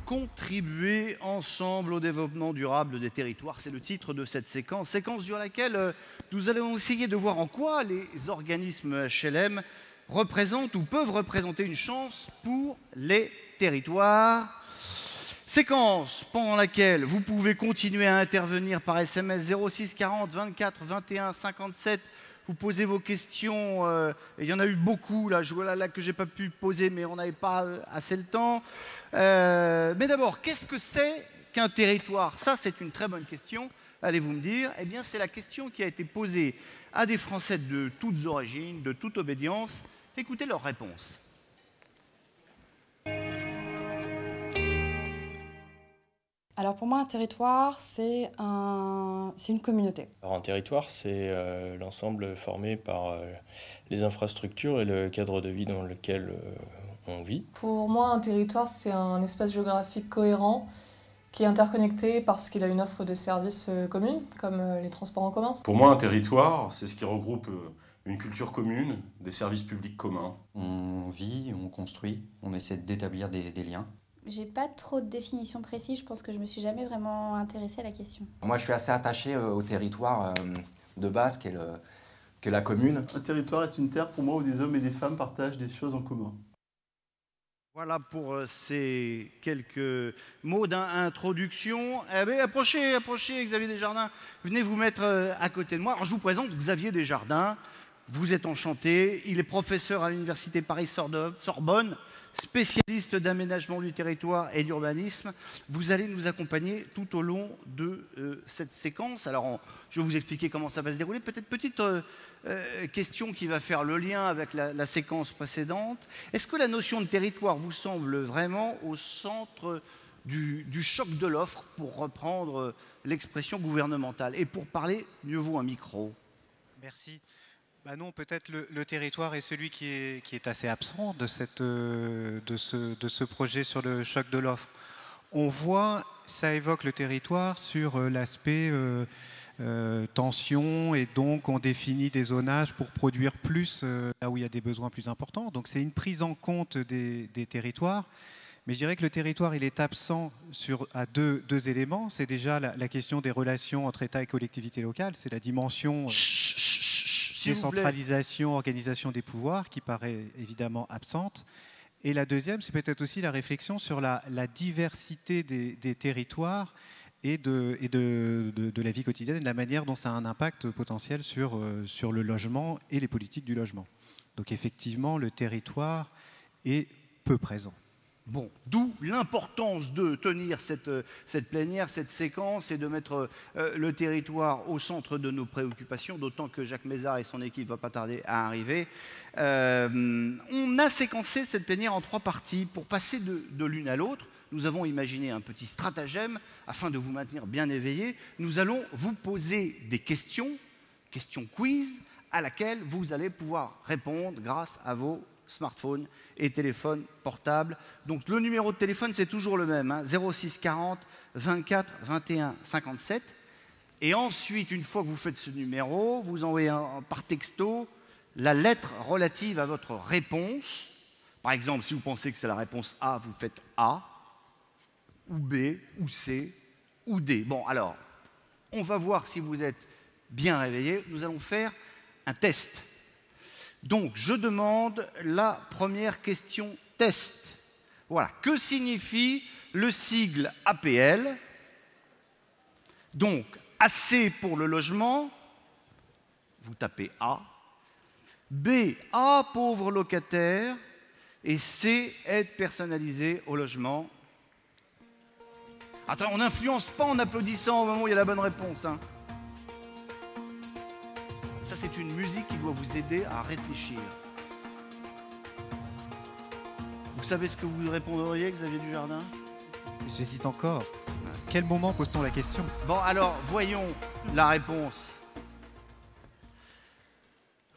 Contribuer ensemble au développement durable des territoires, c'est le titre de cette séquence. Séquence sur laquelle nous allons essayer de voir en quoi les organismes HLM représentent ou peuvent représenter une chance pour les territoires. Séquence pendant laquelle vous pouvez continuer à intervenir par SMS 06 40 24 21 57. Vous posez vos questions, il y en a eu beaucoup là que je n'ai pas pu poser, mais on n'avait pas assez le temps. Mais d'abord, qu'est-ce que c'est qu'un territoire? Ça, c'est une très bonne question. Allez-vous me dire? Eh bien, c'est la question qui a été posée à des Français de toutes origines, de toute obédience. Écoutez leurs réponses. Alors pour moi, un territoire, c'est une communauté. Alors un territoire, c'est l'ensemble formé par les infrastructures et le cadre de vie dans lequel on vit. Pour moi, un territoire, c'est un espace géographique cohérent qui est interconnecté parce qu'il a une offre de services commune, comme les transports en commun. Pour moi, un territoire, c'est ce qui regroupe une culture commune, des services publics communs. On vit, on construit, on essaie d'établir des liens. J'ai pas trop de définition précise, je pense que je me suis jamais vraiment intéressée à la question. Moi, je suis assez attaché au territoire de base, qui est la commune. Un territoire est une terre pour moi où des hommes et des femmes partagent des choses en commun. Voilà pour ces quelques mots d'introduction. Eh bien, approchez, Xavier Desjardins. Venez vous mettre à côté de moi. Alors, je vous présente Xavier Desjardins. Vous êtes enchanté. Il est professeur à l'Université Paris-Sorbonne, spécialiste d'aménagement du territoire et d'urbanisme. Vous allez nous accompagner tout au long de cette séquence. Alors, je vais vous expliquer comment ça va se dérouler. Peut-être petite question qui va faire le lien avec la séquence précédente. Est-ce que la notion de territoire vous semble vraiment au centre du choc de l'offre, pour reprendre l'expression gouvernementale? Et pour parler, mieux vaut un micro. Merci. Bah non, peut-être le territoire est celui qui est assez absent de ce projet sur le choc de l'offre. On voit, ça évoque le territoire sur l'aspect tension, et donc on définit des zonages pour produire plus là où il y a des besoins plus importants. Donc c'est une prise en compte des territoires. Mais je dirais que le territoire, il est absent à deux éléments. C'est déjà la question des relations entre État et collectivités locales. C'est la dimension décentralisation, organisation des pouvoirs qui paraît évidemment absente. Et la deuxième, c'est peut-être aussi la réflexion sur la diversité des territoires et de la vie quotidienne et de la manière dont ça a un impact potentiel sur le logement et les politiques du logement. Donc effectivement, le territoire est peu présent. Bon, d'où l'importance de tenir cette plénière, cette séquence, et de mettre le territoire au centre de nos préoccupations, d'autant que Jacques Mézard et son équipe ne vont pas tarder à arriver. On a séquencé cette plénière en 3 parties pour passer de l'une à l'autre. Nous avons imaginé un petit stratagème afin de vous maintenir bien éveillés. Nous allons vous poser des questions quiz, à laquelle vous allez pouvoir répondre grâce à vos smartphones et téléphones portables. Donc le numéro de téléphone, c'est toujours le même, hein, 06 40 24 21 57. Et ensuite, une fois que vous faites ce numéro, vous envoyez par texto la lettre relative à votre réponse. Par exemple, si vous pensez que c'est la réponse A, vous faites A, ou B, ou C, ou D. Bon, alors, on va voir si vous êtes bien réveillés. Nous allons faire un test. Donc, je demande la première question test. Voilà. Que signifie le sigle APL? Donc, AC pour le logement, vous tapez A. B, A, pauvre locataire. Et C, aide personnalisée au logement. Attends, on n'influence pas en applaudissant au moment où il y a la bonne réponse, hein. Ça, c'est une musique qui doit vous aider à réfléchir. Vous savez ce que vous répondriez, Xavier Desjardins? J'hésite encore. Quel moment pose-t-on la question? Bon, alors, voyons la réponse.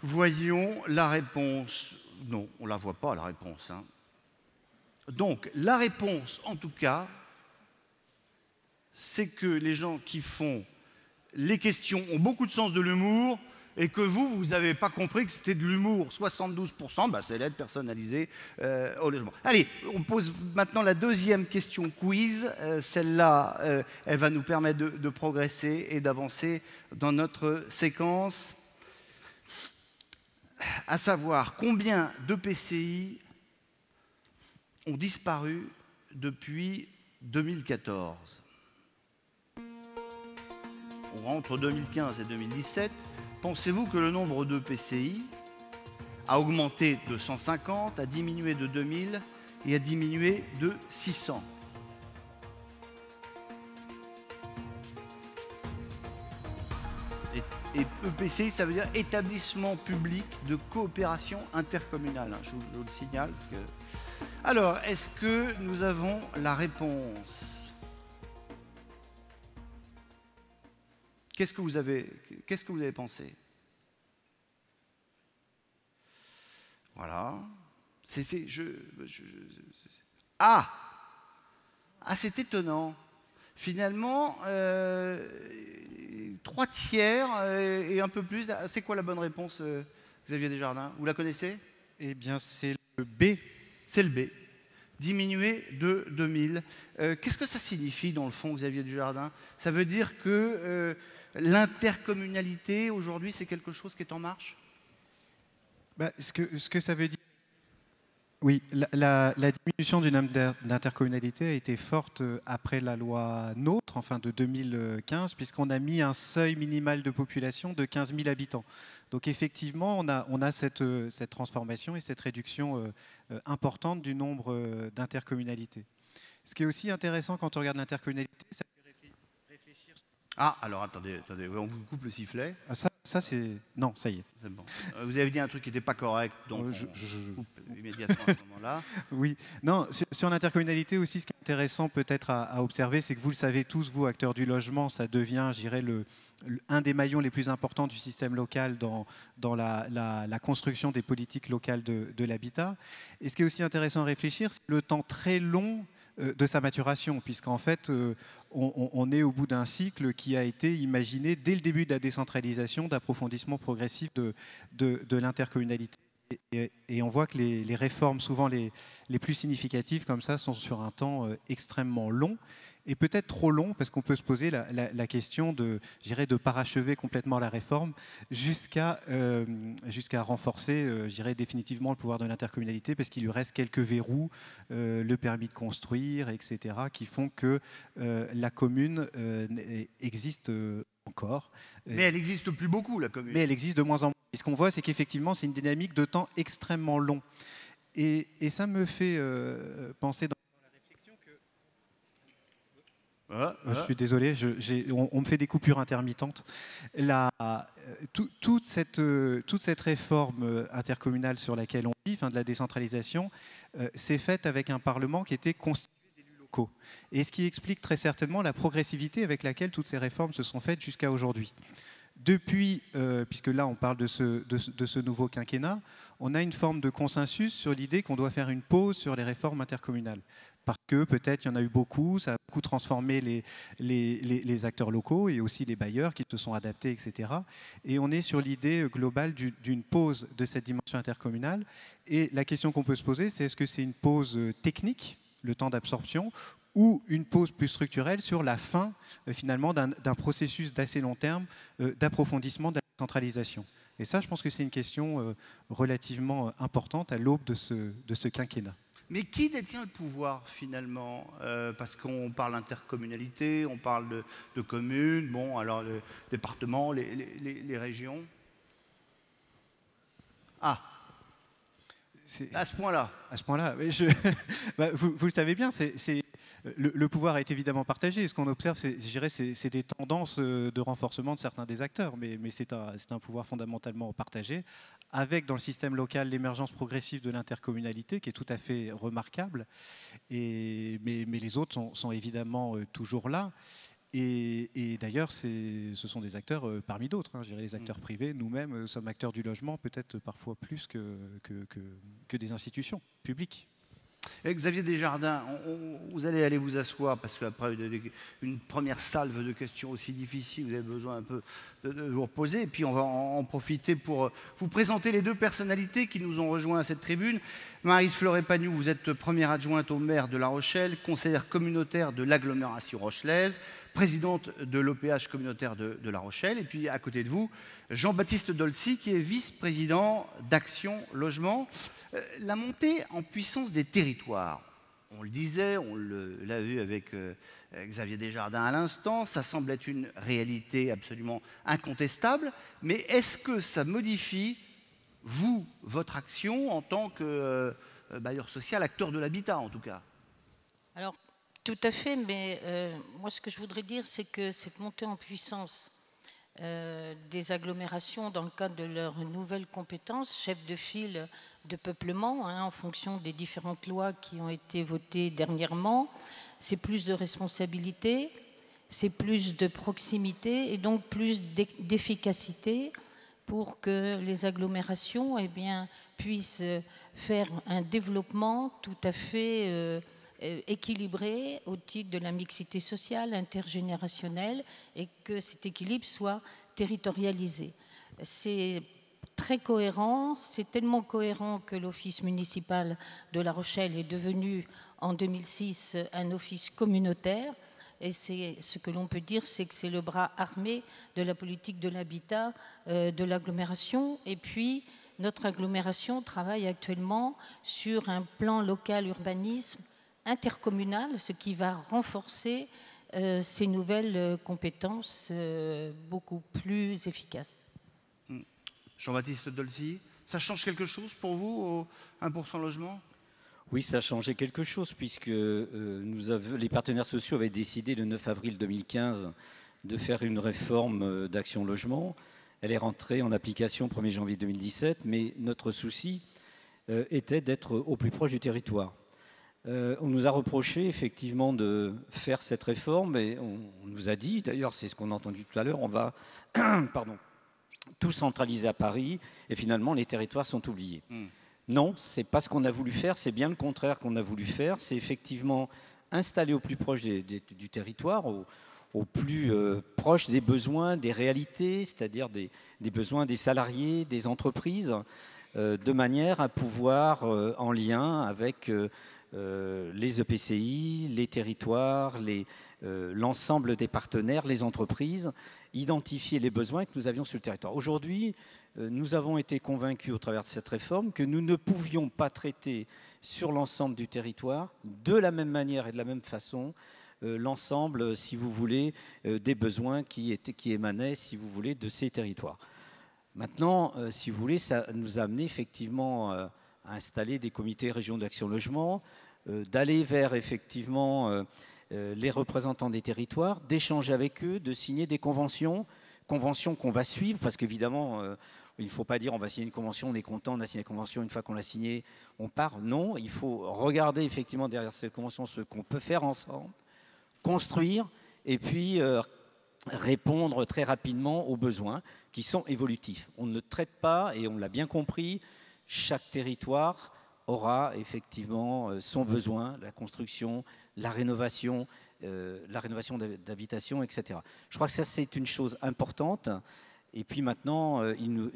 Voyons la réponse. Non, on ne la voit pas, la réponse, hein. Donc, la réponse, en tout cas, c'est que les gens qui font les questions ont beaucoup de sens de l'humour, et que vous n'avez pas compris que c'était de l'humour. 72%, bah, c'est l'aide personnalisée au logement. Allez, on pose maintenant la deuxième question quiz. Celle-là, elle va nous permettre de progresser et d'avancer dans notre séquence. À savoir, combien de PCI ont disparu depuis 2014 ? Entre 2015 et 2017, pensez-vous que le nombre de PCI a augmenté de 150, a diminué de 2000 et a diminué de 600 ? Et EPCI, ça veut dire établissement public de coopération intercommunale. Je vous le signale. Parce que... Alors, est-ce que nous avons la réponse ? Qu'est-ce que vous avez pensé ? Voilà. Ah, c'est étonnant. Finalement, 3 tiers et un peu plus. C'est quoi la bonne réponse, Xavier Desjardins ? Vous la connaissez ? Eh bien, c'est le B. C'est le B. Diminué de 2000. Qu'est-ce que ça signifie, dans le fond, Xavier Desjardins ? Ça veut dire que l'intercommunalité, aujourd'hui, c'est quelque chose qui est en marche ? Ce que ça veut dire... Oui, la diminution du nombre d'intercommunalités a été forte après la loi NOTRe, enfin de 2015, puisqu'on a mis un seuil minimal de population de 15 000 habitants. Donc effectivement, on a cette transformation et cette réduction importante du nombre d'intercommunalités. Ce qui est aussi intéressant quand on regarde l'intercommunalité, ça fait réfléchir... Ah, alors attendez, on vous coupe le sifflet. Ça c'est... Non, ça y est. C'est bon. Vous avez dit un truc qui n'était pas correct, donc je coupe immédiatement à ce moment-là. Oui. Non, sur l'intercommunalité aussi, ce qui est intéressant peut-être à observer, c'est que vous le savez tous, vous, acteurs du logement, ça devient, je dirais, un des maillons les plus importants du système local dans la construction des politiques locales de l'habitat. Et ce qui est aussi intéressant à réfléchir, c'est le temps très long de sa maturation, puisqu'en fait, on est au bout d'un cycle qui a été imaginé dès le début de la décentralisation, d'approfondissement progressif de l'intercommunalité. Et on voit que les réformes, souvent les plus significatives comme ça, sont sur un temps extrêmement long, et peut-être trop long, parce qu'on peut se poser la question de parachever complètement la réforme jusqu'à renforcer, définitivement le pouvoir de l'intercommunalité, parce qu'il lui reste quelques verrous, le permis de construire, etc., qui font que la commune existe encore. Mais elle n'existe plus beaucoup, la commune. Mais elle existe de moins en moins. Et ce qu'on voit, c'est qu'effectivement, c'est une dynamique de temps extrêmement long. Et ça me fait penser dans la réflexion que... Je suis désolé, on me fait des coupures intermittentes. Toute cette réforme intercommunale sur laquelle on vit, de la décentralisation, s'est faite avec un Parlement qui était constitué d'élus locaux. Et ce qui explique très certainement la progressivité avec laquelle toutes ces réformes se sont faites jusqu'à aujourd'hui. Depuis, puisque là on parle de ce nouveau quinquennat, on a une forme de consensus sur l'idée qu'on doit faire une pause sur les réformes intercommunales. Parce que peut-être il y en a eu beaucoup, ça a beaucoup transformé les acteurs locaux et aussi les bailleurs qui se sont adaptés, etc. Et on est sur l'idée globale d'une pause de cette dimension intercommunale. Et la question qu'on peut se poser, c'est est-ce que c'est une pause technique, le temps d'absorption, ou une pause plus structurelle sur la fin, finalement, d'un processus d'assez long terme d'approfondissement de la centralisation. Et ça, je pense que c'est une question relativement importante à l'aube de ce quinquennat. Mais qui détient le pouvoir, finalement parce qu'on parle d'intercommunalité, on parle de communes, bon, alors le département, les régions. Ah, à ce point-là. À ce point-là, vous le savez bien, le pouvoir est évidemment partagé. Ce qu'on observe, c'est des tendances de renforcement de certains des acteurs, mais c'est un pouvoir fondamentalement partagé, avec dans le système local l'émergence progressive de l'intercommunalité, qui est tout à fait remarquable. Mais les autres sont évidemment toujours là. Et d'ailleurs, ce sont des acteurs parmi d'autres. Je dirais les acteurs privés. Nous-mêmes sommes acteurs du logement, peut-être parfois plus que des institutions publiques. Xavier Desjardins, vous allez aller vous asseoir parce qu'après une première salve de questions aussi difficiles, vous avez besoin un peu de vous reposer. Et puis on va en profiter pour vous présenter les deux personnalités qui nous ont rejoints à cette tribune. Maryse Fleuret-Pagnou, vous êtes première adjointe au maire de La Rochelle, conseillère communautaire de l'agglomération rochelaise, présidente de l'OPH communautaire de La Rochelle. Et puis à côté de vous, Jean-Baptiste Dolcy, qui est vice-président d'Action Logement. La montée en puissance des territoires, on le disait, on l'a vu avec Xavier Desjardins à l'instant, ça semble être une réalité absolument incontestable, mais est-ce que ça modifie, vous, votre action en tant que bailleur social, acteur de l'habitat en tout cas? Alors, tout à fait, mais moi ce que je voudrais dire, c'est que cette montée en puissance des agglomérations dans le cadre de leurs nouvelles compétences, chef de file de peuplement, en fonction des différentes lois qui ont été votées dernièrement, c'est plus de responsabilité, c'est plus de proximité et donc plus d'efficacité pour que les agglomérations puissent faire un développement tout à fait équilibré au titre de la mixité sociale, intergénérationnelle, et que cet équilibre soit territorialisé. C'est très cohérent, c'est tellement cohérent que l'office municipal de La Rochelle est devenu en 2006 un office communautaire, et c'est ce que l'on peut dire, c'est que c'est le bras armé de la politique de l'habitat de l'agglomération. Et puis notre agglomération travaille actuellement sur un plan local urbanisme intercommunal, ce qui va renforcer ces nouvelles compétences beaucoup plus efficaces. Jean-Baptiste Dolcy, ça change quelque chose pour vous, au 1% logement? Oui, ça a changé quelque chose, puisque les partenaires sociaux avaient décidé le 9 avril 2015 de faire une réforme d'Action Logement. Elle est rentrée en application 1er janvier 2017, mais notre souci était d'être au plus proche du territoire. On nous a reproché effectivement de faire cette réforme et on nous a dit, d'ailleurs c'est ce qu'on a entendu tout à l'heure, on va tout centraliser à Paris et finalement les territoires sont oubliés. Non, ce n'est pas ce qu'on a voulu faire, c'est bien le contraire qu'on a voulu faire, c'est effectivement installer au plus proche du territoire, au plus proche des besoins, des réalités, c'est-à-dire des besoins des salariés, des entreprises, de manière à pouvoir, en lien avec les EPCI, les territoires, l'ensemble des partenaires, les entreprises, identifier les besoins que nous avions sur le territoire. Aujourd'hui, nous avons été convaincus au travers de cette réforme que nous ne pouvions pas traiter sur l'ensemble du territoire de la même manière et de la même façon l'ensemble, si vous voulez, des besoins qui émanaient, si vous voulez, de ces territoires. Maintenant, si vous voulez, ça nous a amené effectivement à installer des comités régions d'Action Logement, d'aller vers effectivement les représentants des territoires, d'échanger avec eux, de signer des conventions qu'on va suivre, parce qu'évidemment, il ne faut pas dire on va signer une convention, on est content, on a signé une convention, une fois qu'on l'a signée, on part. Non, il faut regarder effectivement derrière cette convention ce qu'on peut faire ensemble, construire et puis répondre très rapidement aux besoins qui sont évolutifs. On ne traite pas, et on l'a bien compris, chaque territoire aura effectivement son besoin, la construction, la rénovation d'habitation, etc. Je crois que ça, c'est une chose importante. Et puis maintenant,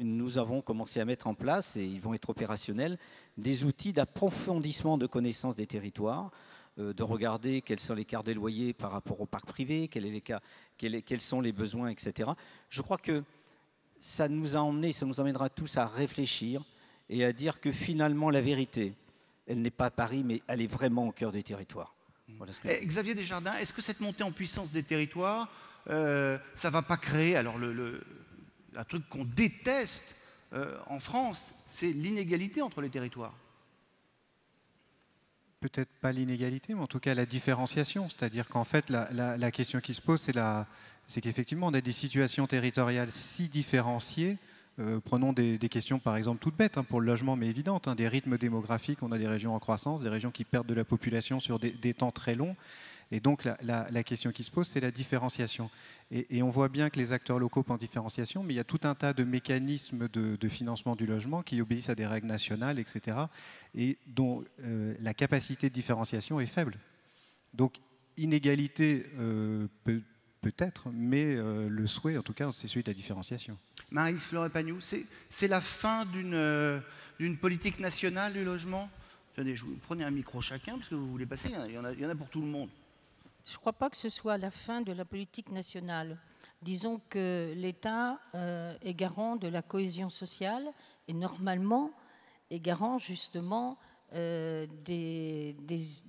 nous avons commencé à mettre en place, et ils vont être opérationnels, des outils d'approfondissement de connaissance des territoires, de regarder quels sont les quarts des loyers par rapport au parc privé, quels sont les besoins, etc. Je crois que ça nous emmènera tous à réfléchir et à dire que finalement, la vérité, elle n'est pas à Paris, mais elle est vraiment au cœur des territoires. Voilà ce que Xavier Desjardins, est-ce que cette montée en puissance des territoires, ça ne va pas créer, alors un truc qu'on déteste en France, c'est l'inégalité entre les territoires? Peut-être pas l'inégalité, mais en tout cas la différenciation. C'est-à-dire qu'en fait, la question qui se pose, c'est qu'effectivement, on a des situations territoriales si différenciées. Prenons des questions, par exemple, toutes bêtes pour le logement, mais évidentes, des rythmes démographiques. On a des régions en croissance, des régions qui perdent de la population sur des temps très longs. Et donc la question qui se pose, c'est la différenciation. Et on voit bien que les acteurs locaux pensent différenciation, mais il y a tout un tas de mécanismes de financement du logement qui obéissent à des règles nationales, etc., et dont la capacité de différenciation est faible. Donc, inégalité peut-être, mais le souhait, en tout cas, c'est celui de la différenciation. Maryse Fleuret-Pagnou, c'est la fin d'une politique nationale du logement? Tenez, prenez un micro chacun, parce que vous voulez passer, il y en a pour tout le monde. Je ne crois pas que ce soit la fin de la politique nationale. Disons que l'État est garant de la cohésion sociale et normalement est garant justement des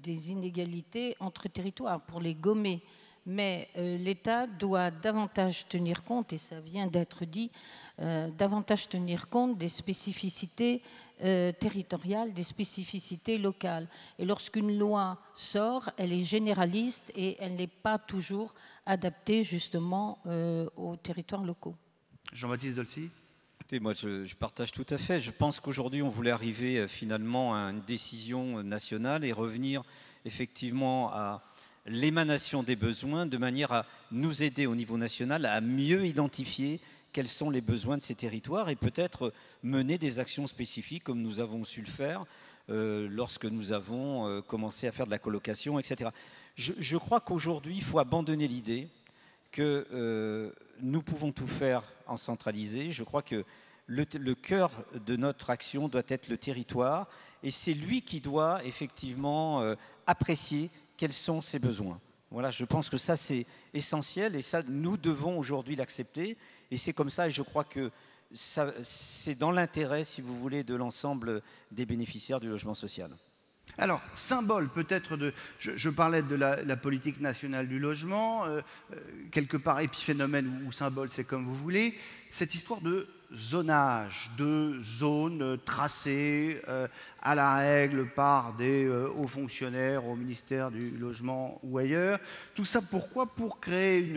inégalités entre territoires pour les gommer. Mais l'État doit davantage tenir compte, et ça vient d'être dit, davantage tenir compte des spécificités territoriales, des spécificités locales. Et lorsqu'une loi sort, elle est généraliste et elle n'est pas toujours adaptée justement aux territoires locaux. Jean-Baptiste Dolcy. Écoutez, moi je partage tout à fait. Je pense qu'aujourd'hui on voulait arriver finalement à une décision nationale et revenir effectivement à l'émanation des besoins de manière à nous aider au niveau national à mieux identifier quels sont les besoins de ces territoires et peut-être mener des actions spécifiques comme nous avons su le faire lorsque nous avons commencé à faire de la colocation, etc. Je crois qu'aujourd'hui, il faut abandonner l'idée que nous pouvons tout faire en centralisé. Je crois que le cœur de notre action doit être le territoire et c'est lui qui doit effectivement apprécier quels sont ses besoins. Voilà, je pense que ça c'est essentiel et ça nous devons aujourd'hui l'accepter et c'est comme ça et je crois que c'est dans l'intérêt, si vous voulez, de l'ensemble des bénéficiaires du logement social. Alors, symbole peut-être de... Je parlais de la politique nationale du logement, quelque part épiphénomène ou symbole, c'est comme vous voulez, cette histoire de zonage, de zones tracées à la règle par des hauts fonctionnaires au ministère du Logement ou ailleurs. Tout ça pourquoi? Pour créer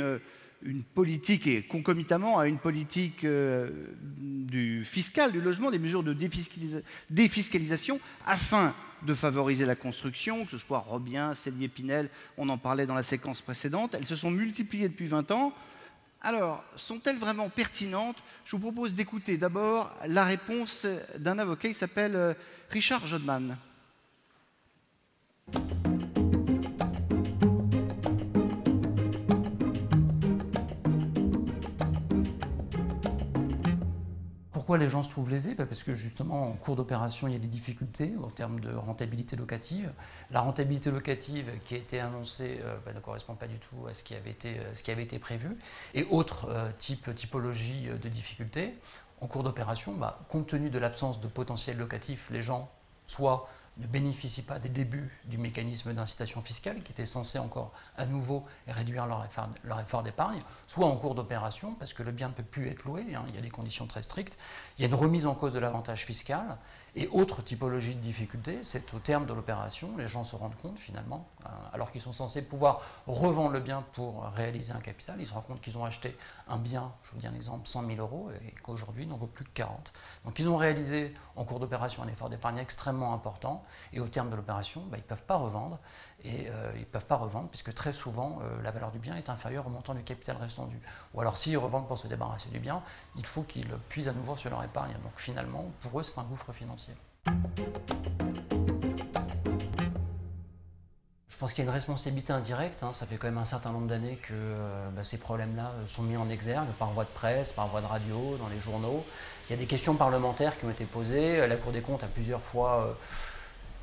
une politique, et concomitamment à une politique fiscale du logement, des mesures de défiscalisation, afin de favoriser la construction, que ce soit Robien, Cellier, Pinel, on en parlait dans la séquence précédente. Elles se sont multipliées depuis 20 ans. Alors, sont-elles vraiment pertinentes? Je vous propose d'écouter d'abord la réponse d'un avocat, il s'appelle Richard Jodman. Pourquoi les gens se trouvent lésés? Parce que justement, en cours d'opération, il y a des difficultés en termes de rentabilité locative. La rentabilité locative qui a été annoncée ne correspond pas du tout à ce qui avait été prévu. Et autre typologie de difficultés, en cours d'opération, compte tenu de l'absence de potentiel locatif, les gens soit ne bénéficient pas des débuts du mécanisme d'incitation fiscale qui était censé encore à nouveau réduire leur effort d'épargne, soit en cours d'opération parce que le bien ne peut plus être loué, il y a des conditions très strictes, il y a une remise en cause de l'avantage fiscal. Et autre typologie de difficulté, c'est au terme de l'opération, les gens se rendent compte finalement, alors qu'ils sont censés pouvoir revendre le bien pour réaliser un capital, ils se rendent compte qu'ils ont acheté un bien, je vous dis un exemple, 100 000 € et qu'aujourd'hui il n'en vaut plus que 40. Donc ils ont réalisé en cours d'opération un effort d'épargne extrêmement important et au terme de l'opération, ils ne peuvent pas revendre. Et ils ne peuvent pas revendre puisque très souvent la valeur du bien est inférieure au montant du capital restant dû. Ou alors s'ils revendent pour se débarrasser du bien, il faut qu'ils puisent à nouveau sur leur épargne. Donc finalement, pour eux, c'est un gouffre financier. Je pense qu'il y a une responsabilité indirecte, ça fait quand même un certain nombre d'années que ces problèmes-là sont mis en exergue par voie de presse, par voie de radio, dans les journaux. Il y a des questions parlementaires qui ont été posées, la Cour des comptes a plusieurs fois...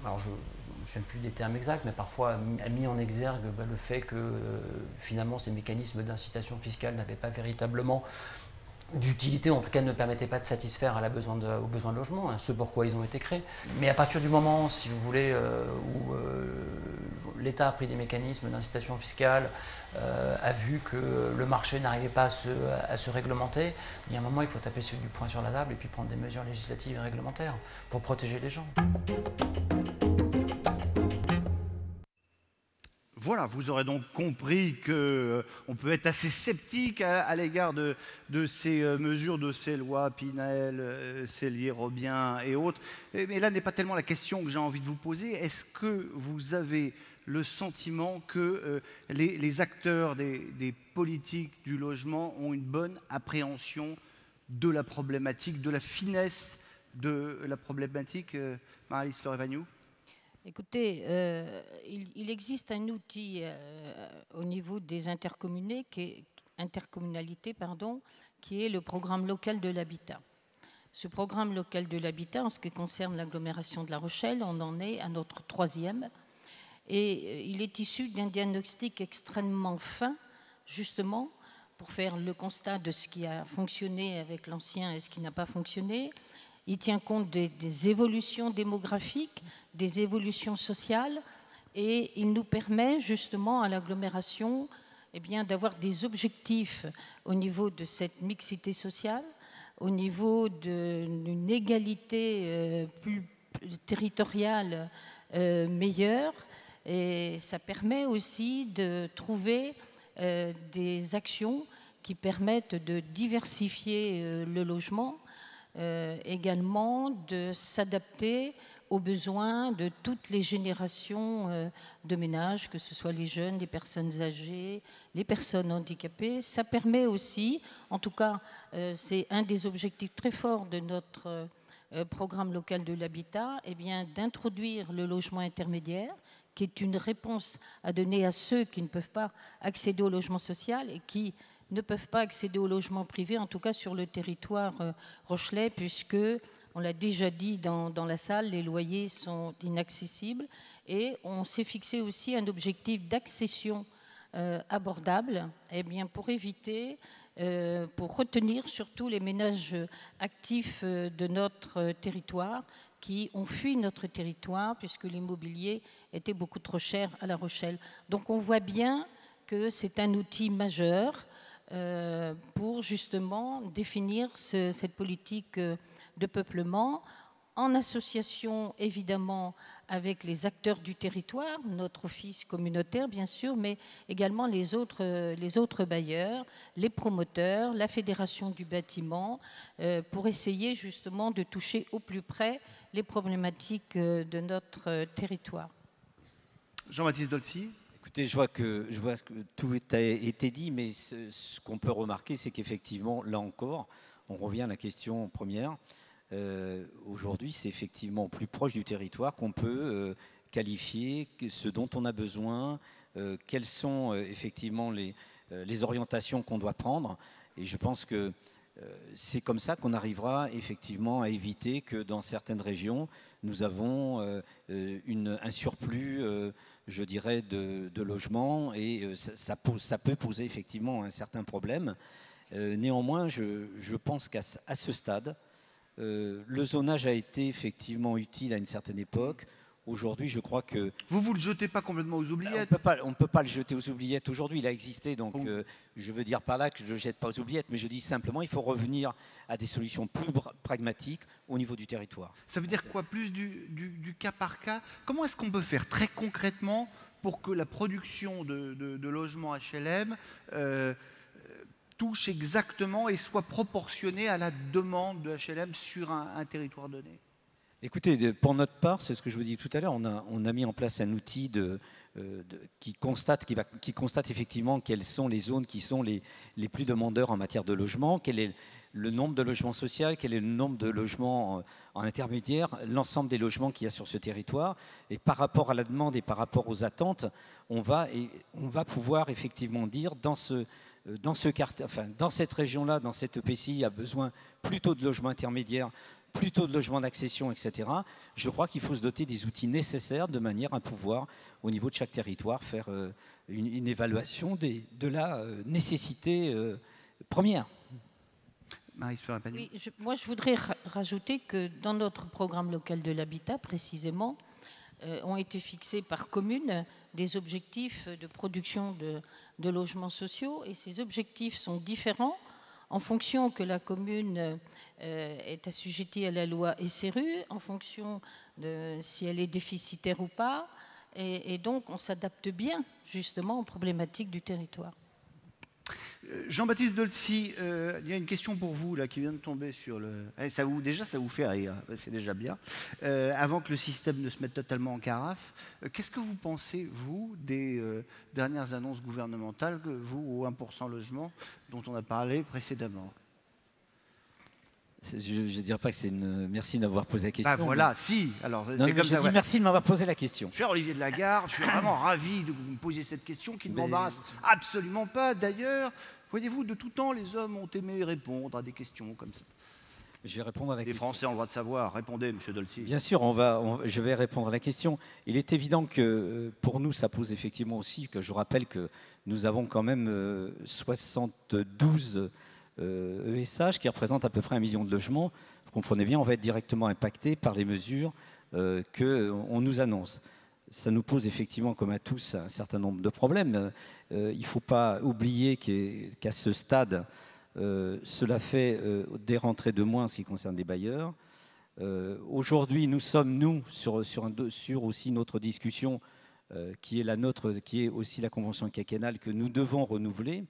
alors je ne me souviens plus des termes exacts, mais parfois a mis en exergue le fait que finalement ces mécanismes d'incitation fiscale n'avaient pas véritablement d'utilité, en tout cas ne permettaient pas de satisfaire aux besoins de logement, ce pourquoi ils ont été créés. Mais à partir du moment, si vous voulez, où l'État a pris des mécanismes d'incitation fiscale, a vu que le marché n'arrivait pas à se réglementer, il y a un moment il faut taper du poing sur la table et puis prendre des mesures législatives et réglementaires pour protéger les gens. Voilà, vous aurez donc compris qu'on peut être assez sceptique à l'égard de ces mesures, de ces lois, Pinel, Sellier-Robien et autres. Mais là n'est pas tellement la question que j'ai envie de vous poser. Est-ce que vous avez le sentiment que les acteurs des politiques du logement ont une bonne appréhension de la problématique, de la finesse de la problématique, Marie-Lise Fleuret-Vagnoux? Écoutez, il existe un outil au niveau des intercommunalités, qui est le programme local de l'habitat. Ce programme local de l'habitat, en ce qui concerne l'agglomération de La Rochelle, on en est à notre 3e. Et il est issu d'un diagnostic extrêmement fin, justement, pour faire le constat de ce qui a fonctionné avec l'ancien et ce qui n'a pas fonctionné. Il tient compte des évolutions démographiques, des évolutions sociales, et il nous permet justement à l'agglomération d'avoir des objectifs au niveau de cette mixité sociale, au niveau d'une égalité plus territoriale meilleure, et ça permet aussi de trouver des actions qui permettent de diversifier le logement, également de s'adapter aux besoins de toutes les générations de ménages, que ce soit les jeunes, les personnes âgées, les personnes handicapées. Ça permet aussi, en tout cas, c'est un des objectifs très forts de notre programme local de l'habitat, d'introduire le logement intermédiaire, qui est une réponse à donner à ceux qui ne peuvent pas accéder au logement social et qui ne peuvent pas accéder au logement privé, en tout cas sur le territoire rochelais, puisque, on l'a déjà dit dans la salle, les loyers sont inaccessibles. Et on s'est fixé aussi un objectif d'accession abordable, pour éviter, pour retenir surtout les ménages actifs de notre territoire, qui ont fui notre territoire, puisque l'immobilier était beaucoup trop cher à La Rochelle. Donc on voit bien que c'est un outil majeur pour justement définir cette politique de peuplement, en association évidemment avec les acteurs du territoire, notre office communautaire bien sûr, mais également les autres bailleurs, les promoteurs, la Fédération du bâtiment, pour essayer justement de toucher au plus près les problématiques de notre territoire. Jean-Baptiste Dolcy. Écoutez, je vois que tout a été dit, mais ce qu'on peut remarquer, c'est qu'effectivement, là encore, on revient à la question première. Aujourd'hui, c'est effectivement plus proche du territoire qu'on peut qualifier ce dont on a besoin, quelles sont effectivement les orientations qu'on doit prendre. Et je pense que c'est comme ça qu'on arrivera effectivement à éviter que dans certaines régions, nous avons un surplus, je dirais, de logements, et ça peut poser effectivement un certain problème. Néanmoins, je pense qu'à ce stade, le zonage a été effectivement utile à une certaine époque. Aujourd'hui, je crois que... Vous ne le jetez pas complètement aux oubliettes? On ne peut pas le jeter aux oubliettes aujourd'hui, il a existé, donc je veux dire par là que je ne le jette pas aux oubliettes, mais je dis simplement il faut revenir à des solutions plus pragmatiques au niveau du territoire. Ça veut dire quoi? Plus du cas par cas? Comment est-ce qu'on peut faire très concrètement pour que la production de logements HLM touche exactement et soit proportionnée à la demande de HLM sur un territoire donné? Écoutez, pour notre part, c'est ce que je vous dis tout à l'heure, on a mis en place un outil qui constate effectivement quelles sont les zones qui sont les plus demandeurs en matière de logement, quel est le nombre de logements sociaux, quel est le nombre de logements en intermédiaire, l'ensemble des logements qu'il y a sur ce territoire. Et par rapport à la demande et par rapport aux attentes, on va pouvoir effectivement dire dans cette région-là, dans cette EPCI, il y a besoin plutôt de logements intermédiaires, plutôt de logements d'accession, etc. Je crois qu'il faut se doter des outils nécessaires de manière à pouvoir, au niveau de chaque territoire, faire une évaluation de la nécessité première. Oui, moi, je voudrais rajouter que dans notre programme local de l'habitat, précisément, ont été fixés par commune des objectifs de production de logements sociaux, et ces objectifs sont différents en fonction que la commune est assujettie à la loi SRU, en fonction de si elle est déficitaire ou pas, et donc on s'adapte bien justement aux problématiques du territoire. Jean-Baptiste Dolcy, il y a une question pour vous là, qui vient de tomber sur le... ça vous fait rire, c'est déjà bien. Avant que le système ne se mette totalement en carafe, qu'est-ce que vous pensez, vous, des dernières annonces gouvernementales, vous, au 1% logement, dont on a parlé précédemment? Je ne dirais pas que c'est une... Merci de m'avoir posé la question. Bah voilà, si. Alors, c'est comme ça. Ouais. Merci de m'avoir posé la question. Cher Olivier de Lagarde, je suis vraiment ravi de vous poser cette question qui ne m'embarrasse absolument pas. D'ailleurs, voyez-vous, de tout temps, les hommes ont aimé répondre à des questions comme ça. Je vais répondre à la question. Les Français ont le droit de savoir. Répondez, monsieur Dolcy. Bien sûr, je vais répondre à la question. Il est évident que pour nous, ça pose effectivement aussi, que je rappelle que nous avons quand même 72 ESH qui représentent à peu près 1 million de logements. Vous comprenez bien, on va être directement impacté par les mesures qu'on nous annonce. Ça nous pose effectivement, comme à tous, un certain nombre de problèmes. Il ne faut pas oublier qu'à ce stade, cela fait des rentrées de moins en ce qui concerne les bailleurs. Aujourd'hui, nous sommes, sur aussi notre discussion, qui est la nôtre, qui est aussi la convention quinquennale que nous devons renouveler.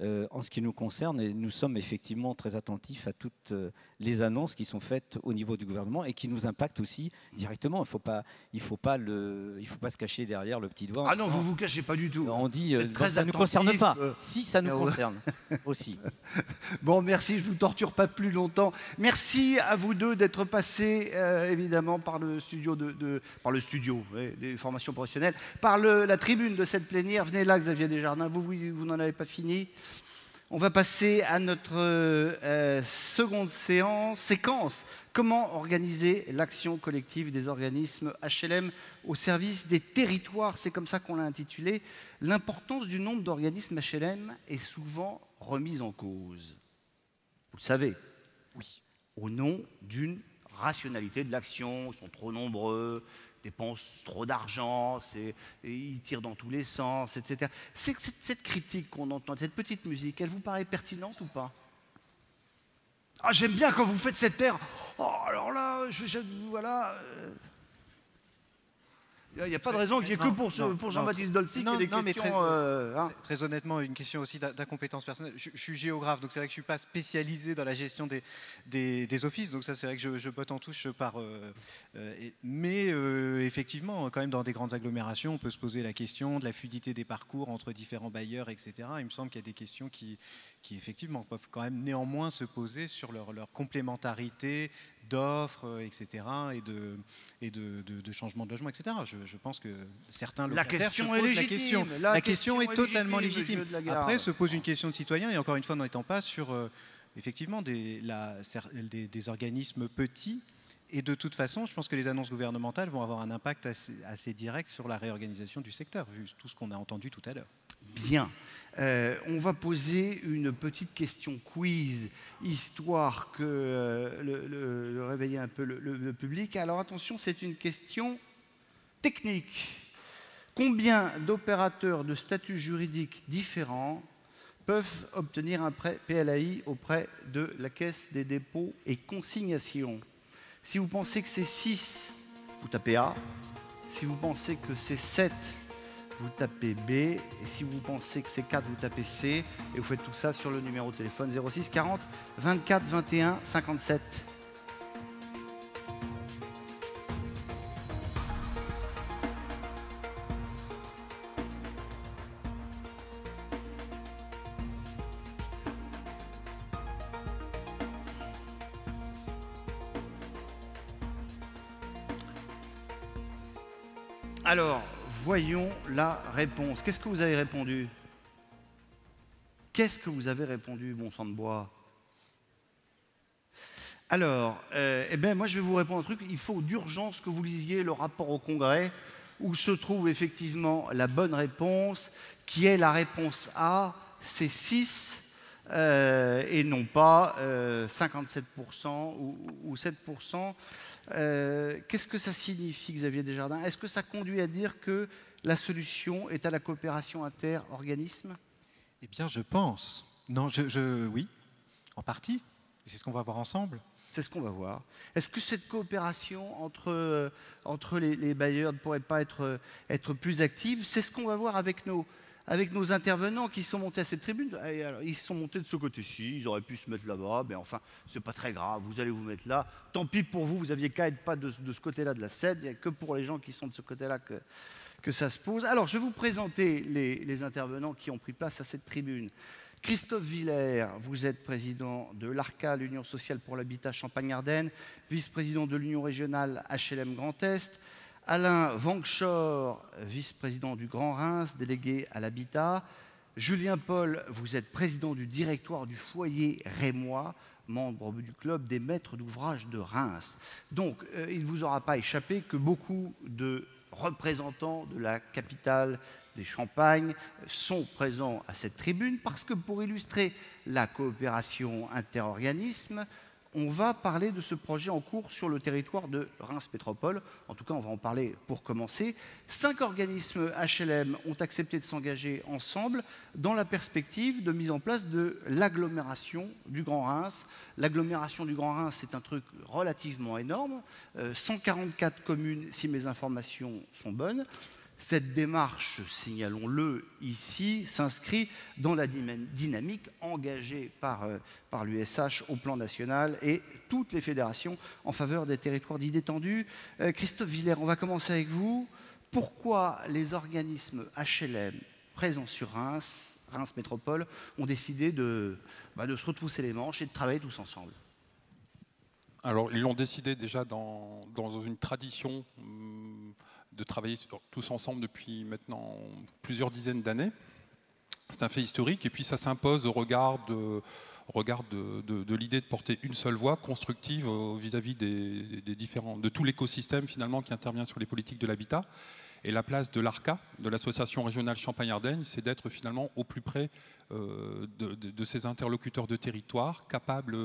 En ce qui nous concerne, et nous sommes effectivement très attentifs à toutes les annonces qui sont faites au niveau du gouvernement et qui nous impactent aussi directement. Il faut pas se cacher derrière le petit doigt. Ah non, vous vous cachez pas du tout. On dit ça ne nous concerne pas. Si, ça nous concerne aussi. Bon, merci, je vous torture pas plus longtemps. Merci à vous deux d'être passés évidemment par le studio des formations professionnelles, par la tribune de cette plénière. Venez là, Xavier Desjardins. Vous n'en avez pas fini. On va passer à notre seconde séquence. Comment organiser l'action collective des organismes HLM au service des territoires? C'est comme ça qu'on l'a intitulé. L'importance du nombre d'organismes HLM est souvent remise en cause. Vous le savez, oui. Au nom d'une rationalité de l'action, ils sont trop nombreux, dépensent trop d'argent, ils tirent dans tous les sens, etc. Cette critique qu'on entend, cette petite musique, elle vous paraît pertinente ou pas? Ah, j'aime bien quand vous faites cette air. Oh, alors là, voilà. Il n'y a pas de raison qu'il n'y ait que pour Jean-Baptiste Dolcy qu'il y ait des questions... Très honnêtement, une question aussi d'incompétence personnelle. Je suis géographe, donc c'est vrai que je ne suis pas spécialisé dans la gestion des offices, donc ça c'est vrai que je botte en touche par... mais effectivement, quand même dans des grandes agglomérations, on peut se poser la question de la fluidité des parcours entre différents bailleurs, etc. Il me semble qu'il y a des questions qui effectivement peuvent quand même néanmoins se poser sur leur complémentarité d'offres, etc., et de changement de logement, etc. Je pense que certains locataires se posent la question. La question est totalement légitime. Après, se pose une question de citoyen, et encore une fois, n'en étant pas sur effectivement des organismes petits. Et de toute façon, je pense que les annonces gouvernementales vont avoir un impact assez direct sur la réorganisation du secteur, vu tout ce qu'on a entendu tout à l'heure. Bien. On va poser une petite question quiz, histoire que réveiller un peu le public. Alors attention, c'est une question technique. Combien d'opérateurs de statuts juridiques différents peuvent obtenir un prêt PLAI auprès de la Caisse des dépôts et consignations? Si vous pensez que c'est 6, vous tapez A. Si vous pensez que c'est 7, vous tapez B, et si vous pensez que c'est 4, vous tapez C, et vous faites tout ça sur le numéro de téléphone 06 40 24 21 57. Alors, voyons la réponse. Qu'est-ce que vous avez répondu? Qu'est-ce que vous avez répondu, bon sang de bois? Alors, moi je vais vous répondre un truc. Il faut d'urgence que vous lisiez le rapport au Congrès où se trouve effectivement la bonne réponse, qui est la réponse A, c'est 6 et non pas 57% ou 7%. Qu'est-ce que ça signifie, Xavier Desjardins? Est-ce que ça conduit à dire que la solution est à la coopération inter-organismes? Eh bien, je pense. Non, oui, en partie. C'est ce qu'on va voir ensemble. C'est ce qu'on va voir. Est-ce que cette coopération entre les bailleurs ne pourrait pas être plus active? C'est ce qu'on va voir avec nos intervenants qui sont montés à cette tribune. Et alors, ils sont montés de ce côté-ci, ils auraient pu se mettre là-bas, mais enfin, c'est pas très grave, vous allez vous mettre là. Tant pis pour vous, vous aviez qu'à être pas de ce côté-là de la scène, il n'y a que pour les gens qui sont de ce côté-là que ça se pose. Alors, je vais vous présenter les intervenants qui ont pris place à cette tribune. Christophe Villers, vous êtes président de l'ARCA, l'Union sociale pour l'habitat Champagne-Ardenne, vice-président de l'Union régionale HLM Grand Est. Alain Vankshore, vice-président du Grand Reims, délégué à l'habitat. Julien Paul, vous êtes président du directoire du foyer rémois, membre du club des maîtres d'ouvrage de Reims. Donc, il ne vous aura pas échappé que beaucoup de représentants de la capitale des Champagnes sont présents à cette tribune parce que pour illustrer la coopération interorganismes, on va parler de ce projet en cours sur le territoire de Reims Métropole. En tout cas, on va en parler pour commencer. 5 organismes HLM ont accepté de s'engager ensemble dans la perspective de mise en place de l'agglomération du Grand Reims. L'agglomération du Grand Reims, c'est un truc relativement énorme. 144 communes, si mes informations sont bonnes. Cette démarche, signalons-le ici, s'inscrit dans la dynamique engagée par l'USH au plan national et toutes les fédérations en faveur des territoires dits détendus. Christophe Villers, on va commencer avec vous. Pourquoi les organismes HLM présents sur Reims Métropole, ont décidé de se retrousser les manches et de travailler tous ensemble? Alors, ils l'ont décidé déjà dans une tradition de travailler tous ensemble depuis maintenant plusieurs dizaines d'années. C'est un fait historique et puis ça s'impose au regard de l'idée de porter une seule voix constructive vis-à-vis de tout l'écosystème finalement qui intervient sur les politiques de l'habitat. Et la place de l'ARCA, de l'association régionale Champagne-Ardenne, c'est d'être finalement au plus près de ces interlocuteurs de territoire, capables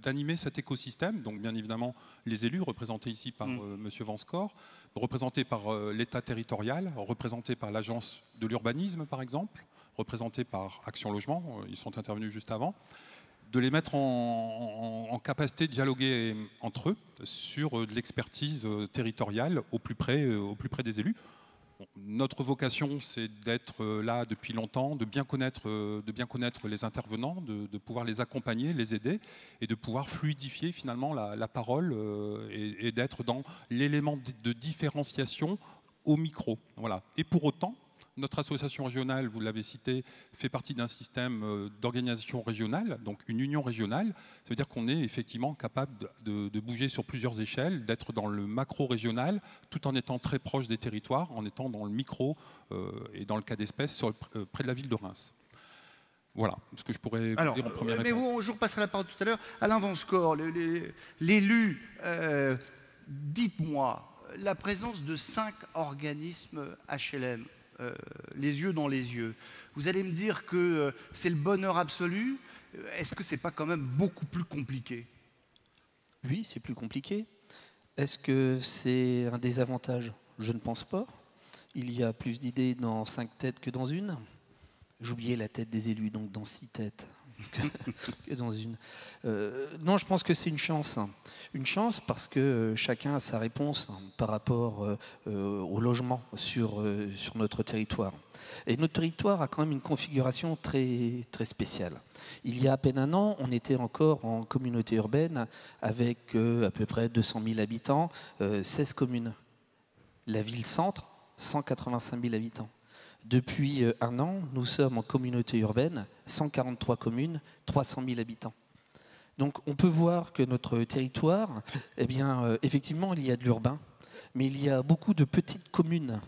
d'animer cet écosystème. Donc bien évidemment les élus, représentés ici par M. Vanscore, représentés par l'État territorial, représentés par l'Agence de l'urbanisme par exemple, représentés par Action Logement, ils sont intervenus juste avant, de les mettre en capacité de dialoguer entre eux sur de l'expertise territoriale au plus près des élus. Bon, notre vocation, c'est d'être là depuis longtemps, de bien connaître les intervenants, de pouvoir les accompagner, les aider et de pouvoir fluidifier finalement la parole et d'être dans l'élément de différenciation au micro. Voilà. Et pour autant, notre association régionale, vous l'avez cité, fait partie d'un système d'organisation régionale, donc une union régionale. Ça veut dire qu'on est effectivement capable de bouger sur plusieurs échelles, d'être dans le macro-régional, tout en étant très proche des territoires, en étant dans le micro et dans le cas d'espèce près de la ville de Reims. Voilà ce que je pourrais vous dire en première réponse. Mais je vous repasserai la parole tout à l'heure. Alain Vanscore, l'élu, dites-moi, la présence de 5 organismes HLM, les yeux dans les yeux. Vous allez me dire que c'est le bonheur absolu. Est-ce que c'est pas quand même beaucoup plus compliqué? Oui, c'est plus compliqué. Est-ce que c'est un désavantage? Je ne pense pas. Il y a plus d'idées dans 5 têtes que dans une. J'oubliais la tête des élus, donc dans 6 têtes que dans une. Non, je pense que c'est une chance. Une chance parce que chacun a sa réponse par rapport au logement sur notre territoire. Et notre territoire a quand même une configuration très, très spéciale. Il y a à peine un an, on était encore en communauté urbaine avec à peu près 200 000 habitants, 16 communes. La ville-centre, 185 000 habitants. Depuis un an, nous sommes en communauté urbaine, 143 communes, 300 000 habitants. Donc on peut voir que notre territoire, eh bien, effectivement, il y a de l'urbain, mais il y a beaucoup de petites communes.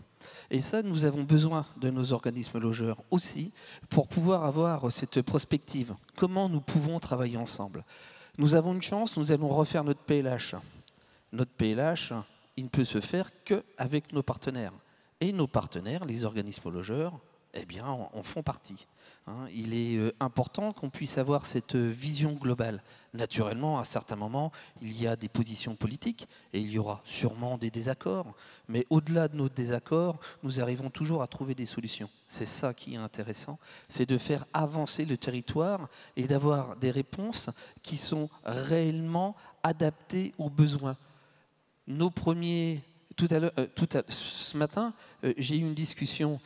Et ça, nous avons besoin de nos organismes logeurs aussi pour pouvoir avoir cette prospective. Comment nous pouvons travailler ensemble? Nous avons une chance, nous allons refaire notre PLH. Notre PLH, il ne peut se faire qu'avec nos partenaires. Et nos partenaires, les organismes logeurs, eh bien, en font partie. Il est important qu'on puisse avoir cette vision globale. Naturellement, à certains moments, il y a des positions politiques et il y aura sûrement des désaccords. Mais au-delà de nos désaccords, nous arrivons toujours à trouver des solutions. C'est ça qui est intéressant, c'est de faire avancer le territoire et d'avoir des réponses qui sont réellement adaptées aux besoins. Nos premiers... ce matin, j'ai eu une discussion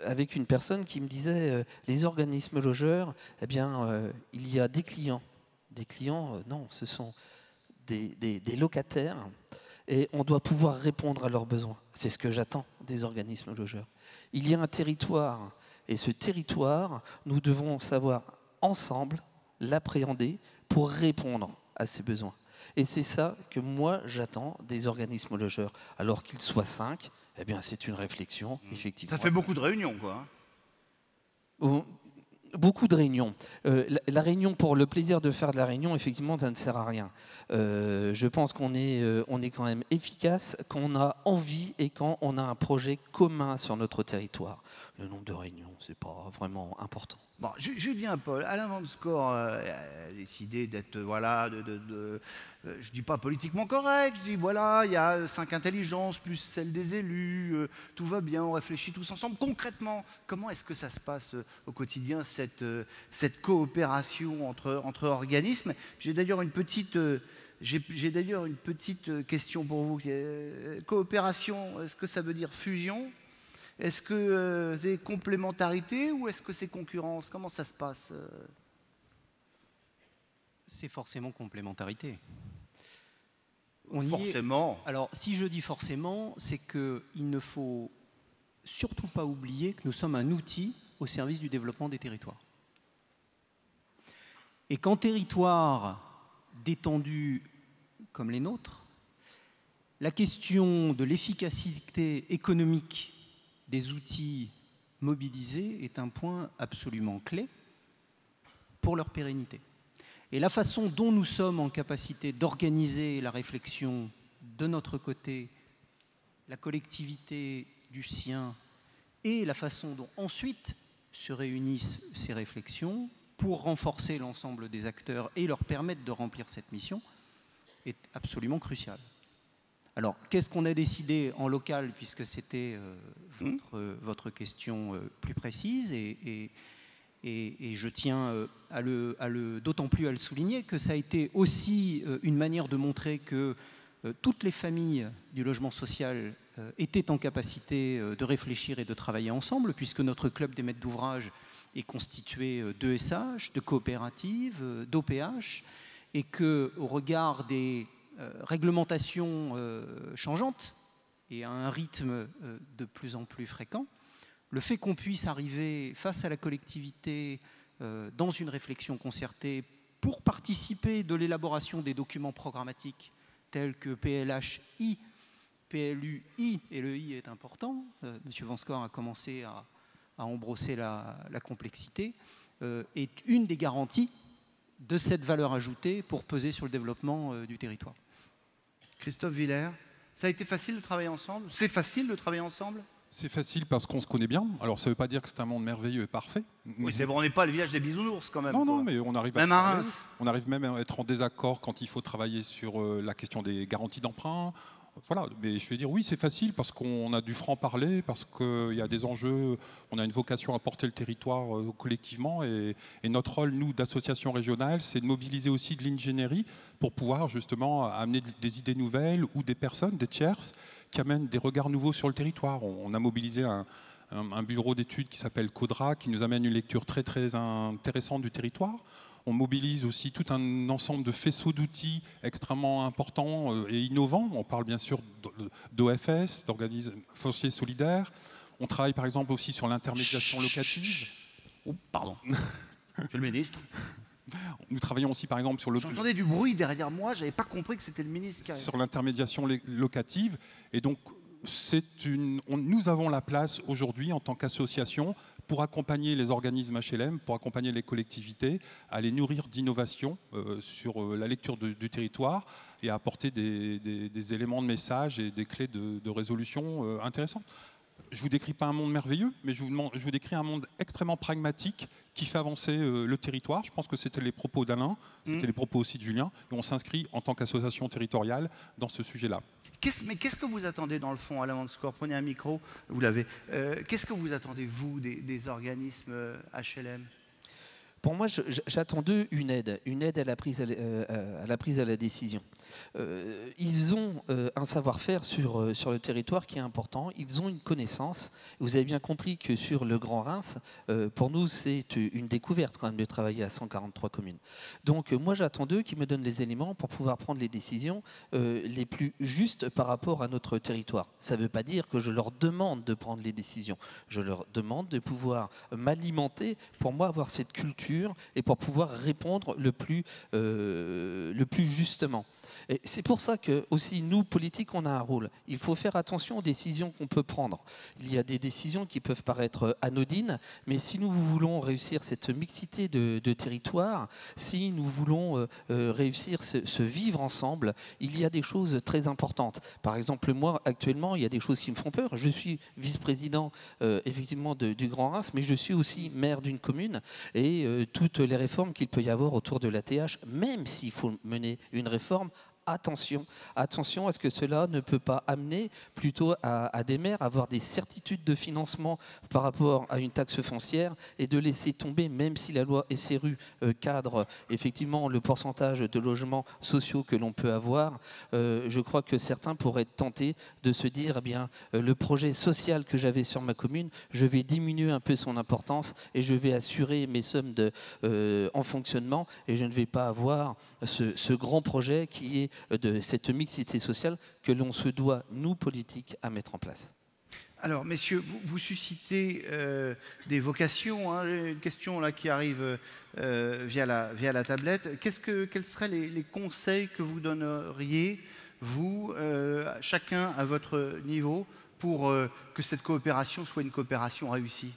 avec une personne qui me disait les organismes logeurs, eh bien, il y a des clients. Des clients, non, ce sont des locataires et on doit pouvoir répondre à leurs besoins. C'est ce que j'attends des organismes logeurs. Il y a un territoire et ce territoire, nous devons savoir ensemble l'appréhender pour répondre à ces besoins. Et c'est ça que moi j'attends des organismes logeurs. Alors qu'ils soient 5, eh bien c'est une réflexion, effectivement. Ça fait beaucoup de réunions, quoi. Beaucoup de réunions. La réunion, pour le plaisir de faire de la réunion, effectivement, ça ne sert à rien. Je pense qu'on est quand même efficace quand on a envie et quand on a un projet commun sur notre territoire. Le nombre de réunions, c'est pas vraiment important. Bon, Julien Paul, Alain Vanscoy a décidé d'être, voilà, je dis pas politiquement correct, je dis voilà, il y a 5 intelligences plus celle des élus, tout va bien, on réfléchit tous ensemble. Concrètement, comment est-ce que ça se passe au quotidien, cette coopération entre organismes? J'ai d'ailleurs une petite question pour vous. Coopération, est-ce que ça veut dire fusion? Est-ce que c'est complémentarité ou est-ce que c'est concurrence? Comment ça se passe? C'est forcément complémentarité. Forcément. Alors, si je dis forcément, c'est qu'il ne faut surtout pas oublier que nous sommes un outil au service du développement des territoires. Et qu'en territoire détendu comme les nôtres, la question de l'efficacité économique des outils mobilisés est un point absolument clé pour leur pérennité. Et la façon dont nous sommes en capacité d'organiser la réflexion de notre côté, la collectivité du sien, et la façon dont ensuite se réunissent ces réflexions pour renforcer l'ensemble des acteurs et leur permettre de remplir cette mission est absolument crucial. Alors, qu'est-ce qu'on a décidé en local, puisque c'était votre question plus précise, et je tiens d'autant plus à le souligner que ça a été aussi une manière de montrer que toutes les familles du logement social étaient en capacité de réfléchir et de travailler ensemble, puisque notre club des maîtres d'ouvrage est constitué d'ESH, de coopératives, d'OPH, et qu'au regard des réglementations changeantes et à un rythme de plus en plus fréquent, le fait qu'on puisse arriver face à la collectivité dans une réflexion concertée pour participer de l'élaboration des documents programmatiques tels que PLHI, PLUI, et le I est important, M. Vanscoy a commencé à embrosser la complexité, est une des garanties de cette valeur ajoutée pour peser sur le développement du territoire. Christophe Villers, ça a été facile de travailler ensemble? C'est facile de travailler ensemble? C'est facile parce qu'on se connaît bien. Alors ça ne veut pas dire que c'est un monde merveilleux et parfait. Oui, c'est bon, on n'est pas le village des bisounours quand même. Non, non, mais on arrive même à Reims. On arrive même à être en désaccord quand il faut travailler sur la question des garanties d'emprunt. Voilà, mais je vais dire oui, c'est facile parce qu'on a du franc-parler, parce qu'il y a des enjeux, on a une vocation à porter le territoire collectivement et notre rôle, nous, d'association régionale, c'est de mobiliser aussi de l'ingénierie pour pouvoir justement amener des idées nouvelles ou des personnes, des tierces, qui amènent des regards nouveaux sur le territoire. On a mobilisé un bureau d'études qui s'appelle CODRA, qui nous amène une lecture très très intéressante du territoire. On mobilise aussi tout un ensemble de faisceaux d'outils extrêmement importants et innovants. On parle bien sûr d'OFS, d'organismes fonciers solidaires. On travaille par exemple aussi sur l'intermédiation locative. Oh, pardon. Monsieur le ministre. Nous travaillons aussi par exemple sur le... J'entendais du bruit derrière moi, je n'avais pas compris que c'était le ministre qui arrivait. Sur l'intermédiation locative. Et donc, nous avons la place aujourd'hui en tant qu'association pour accompagner les organismes HLM, pour accompagner les collectivités, à les nourrir d'innovation sur la lecture du territoire et à apporter des éléments de message et des clés de résolution intéressantes. je vous décris pas un monde merveilleux, mais je vous décris un monde extrêmement pragmatique qui fait avancer le territoire. Je pense que c'était les propos d'Alain, c'était les propos aussi de Julien, et on s'inscrit en tant qu'association territoriale dans ce sujet-là. Mais qu'est-ce que vous attendez dans le fond, Alain Manscore? Prenez un micro, vous l'avez. Qu'est-ce que vous attendez, vous, des organismes HLM? Pour moi, j'attends d'eux une aide à la prise à la décision. Ils ont un savoir-faire sur le territoire qui est important, ils ont une connaissance. Vous avez bien compris que sur le Grand Reims, pour nous, c'est une découverte quand même de travailler à 143 communes. Donc moi, j'attends d'eux qu'ils me donnent les éléments pour pouvoir prendre les décisions les plus justes par rapport à notre territoire. Ça ne veut pas dire que je leur demande de prendre les décisions. Je leur demande de pouvoir m'alimenter pour moi avoir cette culture et pour pouvoir répondre le plus justement. Et c'est pour ça que aussi nous, politiques, on a un rôle. Il faut faire attention aux décisions qu'on peut prendre. Il y a des décisions qui peuvent paraître anodines, mais si nous voulons réussir cette mixité de territoire, si nous voulons réussir ce vivre ensemble, il y a des choses très importantes. Par exemple, moi, actuellement, il y a des choses qui me font peur. Je suis vice-président, effectivement, du Grand Reims, mais je suis aussi maire d'une commune, et toutes les réformes qu'il peut y avoir autour de l'ATH, même s'il faut mener une réforme, attention à ce que cela ne peut pas amener plutôt à des maires à avoir des certitudes de financement par rapport à une taxe foncière et de laisser tomber, même si la loi SRU cadre effectivement le pourcentage de logements sociaux que l'on peut avoir. Je crois que certains pourraient être tentés de se dire, eh bien, le projet social que j'avais sur ma commune, je vais diminuer un peu son importance et je vais assurer mes sommes en fonctionnement et je ne vais pas avoir ce grand projet qui est de cette mixité sociale que l'on se doit, nous, politiques, à mettre en place. Alors, messieurs, vous suscitez des vocations, hein, une question là qui arrive via la tablette. Quels seraient les conseils que vous donneriez, vous, chacun à votre niveau, pour que cette coopération soit une coopération réussie?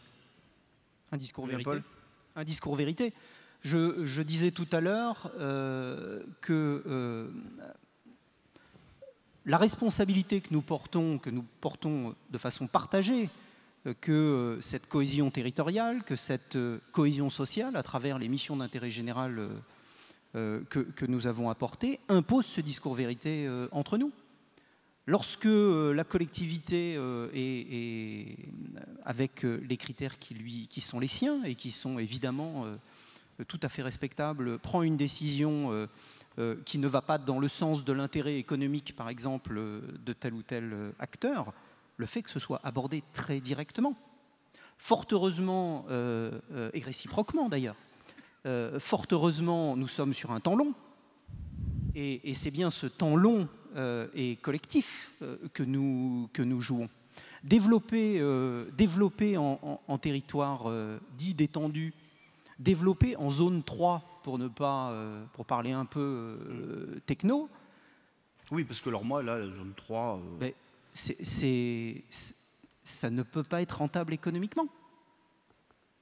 Un discours vérité. Un discours vérité. Je disais tout à l'heure que la responsabilité que nous portons de façon partagée, que cette cohésion territoriale, que cette cohésion sociale à travers les missions d'intérêt général que nous avons apportées, impose ce discours vérité entre nous. Lorsque la collectivité, avec les critères qui sont les siens et qui sont évidemment tout à fait respectables, prend une décision qui ne va pas dans le sens de l'intérêt économique, par exemple, de tel ou tel acteur, le fait que ce soit abordé très directement. Fort heureusement, et réciproquement d'ailleurs, fort heureusement, nous sommes sur un temps long, et c'est bien ce temps long et collectif que nous jouons. Développer en territoire dit détendu, développer en zone 3, pour parler un peu techno. Oui, parce que alors moi, là, la zone 3... ça ne peut pas être rentable économiquement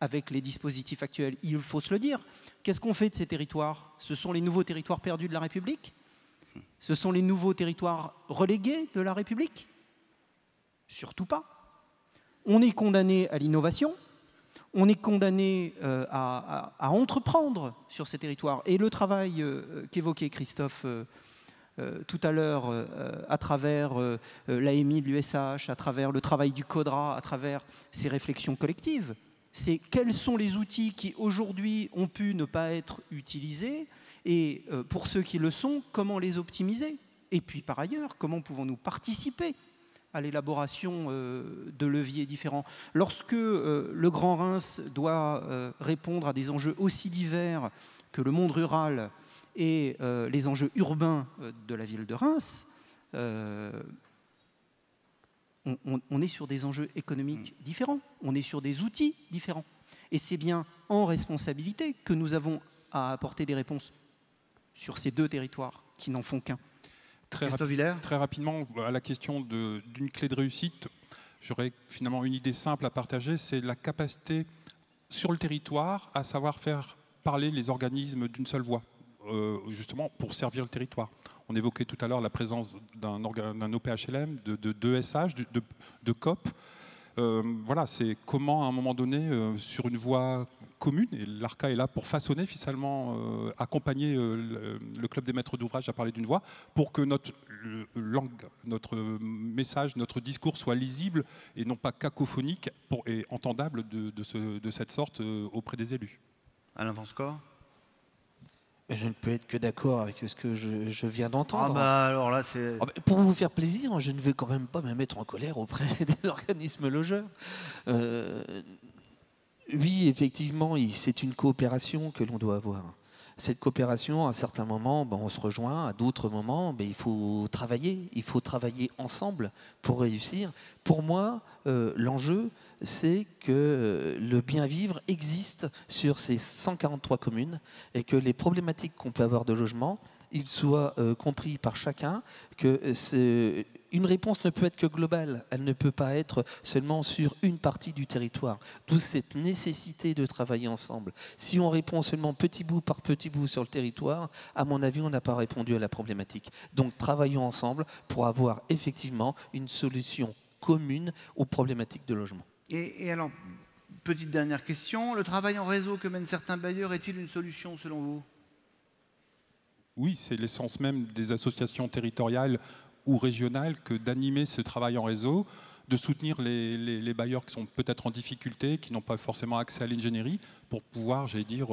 avec les dispositifs actuels. Il faut se le dire. Qu'est-ce qu'on fait de ces territoires? Ce sont les nouveaux territoires perdus de la République? Ce sont les nouveaux territoires relégués de la République? Surtout pas. On est condamné à l'innovation. On est condamné à entreprendre sur ces territoires. Et le travail qu'évoquait Christophe tout à l'heure, à travers l'AMI de l'USH, à travers le travail du CODRA, à travers ces réflexions collectives, c'est quels sont les outils qui aujourd'hui ont pu ne pas être utilisés et pour ceux qui le sont, comment les optimiser? Et puis par ailleurs, comment pouvons-nous participer à l'élaboration de leviers différents. Lorsque le Grand Reims doit répondre à des enjeux aussi divers que le monde rural et les enjeux urbains de la ville de Reims, on est sur des enjeux économiques différents, on est sur des outils différents. Et c'est bien en responsabilité que nous avons à apporter des réponses sur ces deux territoires qui n'en font qu'un. Très rapidement, à la question d'une clé de réussite, j'aurais finalement une idée simple à partager, c'est la capacité sur le territoire à savoir faire parler les organismes d'une seule voix, justement pour servir le territoire. On évoquait tout à l'heure la présence d'un OPHLM, de SH, de COP. Voilà, c'est comment à un moment donné, sur une voie commune, et l'ARCA est là pour façonner finalement, accompagner le club des maîtres d'ouvrage à parler d'une voix, pour que notre langue, notre message, notre discours soit lisible et non pas cacophonique et entendable de cette sorte auprès des élus. Alain Vanscore ? Je ne peux être que d'accord avec ce que je viens d'entendre. Ah bah alors là, c'est... Pour vous faire plaisir, je ne vais quand même pas me mettre en colère auprès des organismes logeurs. Oui, effectivement, c'est une coopération que l'on doit avoir. Cette coopération, à certains moments, on se rejoint, à d'autres moments, il faut travailler ensemble pour réussir. Pour moi, l'enjeu, c'est que le bien vivre existe sur ces 143 communes et que les problématiques qu'on peut avoir de logement, ils soient compris par chacun, que une réponse ne peut être que globale, elle ne peut pas être seulement sur une partie du territoire. D'où cette nécessité de travailler ensemble. Si on répond seulement petit bout par petit bout sur le territoire, à mon avis, on n'a pas répondu à la problématique. Donc travaillons ensemble pour avoir effectivement une solution commune aux problématiques de logement. Et alors, petite dernière question, le travail en réseau que mènent certains bailleurs est-il une solution selon vous ? Oui, c'est l'essence même des associations territoriales ou régionales que d'animer ce travail en réseau, de soutenir les bailleurs qui sont peut-être en difficulté, qui n'ont pas forcément accès à l'ingénierie, pour pouvoir, j'allais dire,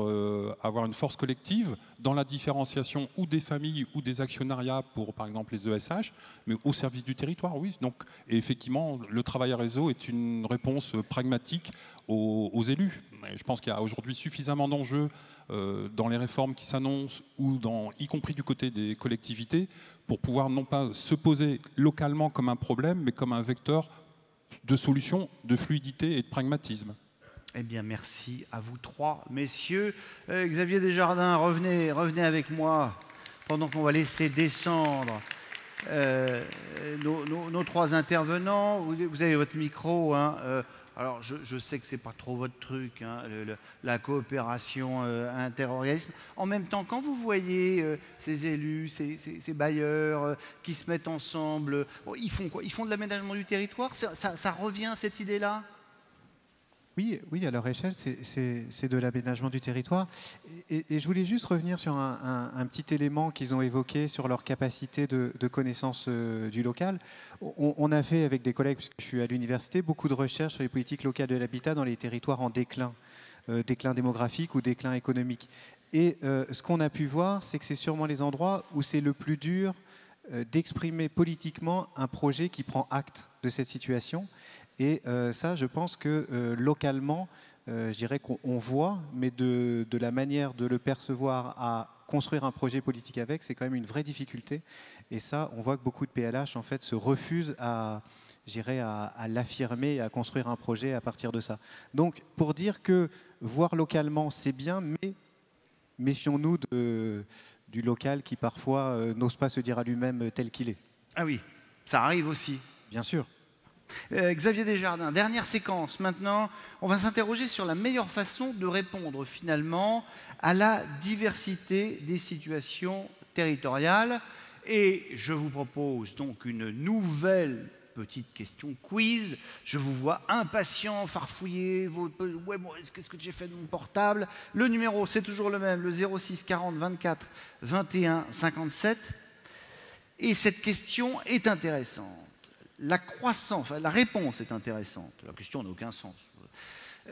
avoir une force collective dans la différenciation ou des familles ou des actionnariats pour, par exemple, les ESH, mais au service du territoire, oui. Donc, et effectivement, le travail à réseau est une réponse pragmatique aux élus. Et je pense qu'il y a aujourd'hui suffisamment d'enjeux dans les réformes qui s'annoncent, ou y compris du côté des collectivités, pour pouvoir non pas se poser localement comme un problème, mais comme un vecteur de solution, de fluidité et de pragmatisme. Eh bien, merci à vous trois, messieurs. Xavier Desjardins, revenez avec moi pendant qu'on va laisser descendre nos trois intervenants. Vous avez votre micro, hein, alors, je sais que ce n'est pas trop votre truc, hein, la coopération interorganisme. En même temps, quand vous voyez ces élus, ces bailleurs qui se mettent ensemble, ils font quoi? Ils font de l'aménagement du territoire? Ça revient, cette idée-là? Oui, à leur échelle, c'est de l'aménagement du territoire. Et je voulais juste revenir sur un petit élément qu'ils ont évoqué sur leur capacité de connaissance du local. On a fait avec des collègues, puisque je suis à l'université, beaucoup de recherches sur les politiques locales de l'habitat dans les territoires en déclin, déclin démographique ou déclin économique. Et ce qu'on a pu voir, c'est que c'est sûrement les endroits où c'est le plus dur d'exprimer politiquement un projet qui prend acte de cette situation. Et ça, je pense que localement, je dirais qu'on voit, mais de la manière de le percevoir à construire un projet politique avec, c'est quand même une vraie difficulté. Et ça, on voit que beaucoup de PLH, en fait, se refusent à l'affirmer et à construire un projet à partir de ça. Donc, pour dire que voir localement, c'est bien, mais méfions-nous du local qui, parfois, n'ose pas se dire à lui-même tel qu'il est. Ah oui, ça arrive aussi. Bien sûr. Xavier Desjardins, dernière séquence. Maintenant, on va s'interroger sur la meilleure façon de répondre finalement à la diversité des situations territoriales. Et je vous propose donc une nouvelle petite question quiz. Je vous vois impatient, farfouiller. Ouais, qu'est-ce que j'ai fait de mon portable? Le numéro, c'est toujours le même, le 06 40 24 21 57. Et cette question est intéressante. La réponse est intéressante. La question n'a aucun sens.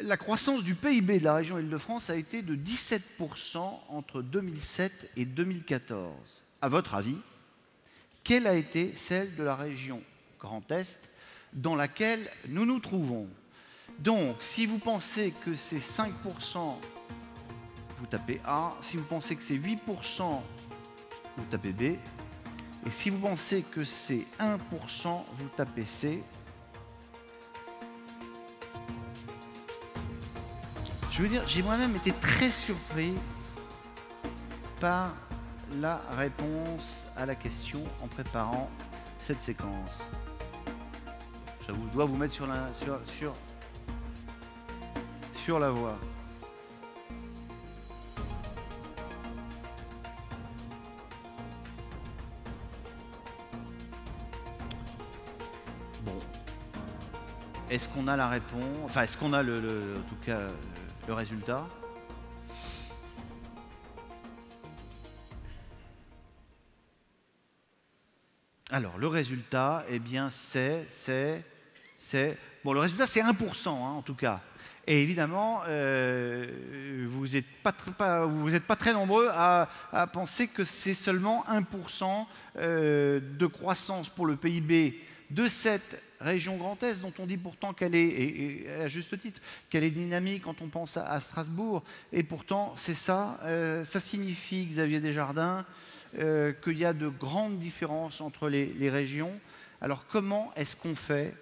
La croissance du PIB de la région Île-de-France a été de 17% entre 2007 et 2014. À votre avis, quelle a été celle de la région Grand Est dans laquelle nous nous trouvons? Donc, si vous pensez que c'est 5%, vous tapez A. Si vous pensez que c'est 8%, vous tapez B. Et si vous pensez que c'est 1%, vous tapez C. Je veux dire, j'ai moi-même été très surpris par la réponse à la question en préparant cette séquence. Je dois vous mettre sur la voie. Est-ce qu'on a la réponse? Enfin, est-ce qu'on a en tout cas le résultat? Alors, le résultat, eh bien, bon, le résultat, c'est 1%, hein, en tout cas. Et évidemment, vous n'êtes pas très nombreux à penser que c'est seulement 1% de croissance pour le PIB de cette région Grand Est, dont on dit pourtant qu'elle est, et à juste titre, qu'elle est dynamique quand on pense à Strasbourg. Et pourtant, c'est ça. Ça signifie, Xavier Desjardins, qu'il y a de grandes différences entre les régions. Alors, comment est-ce qu'on fait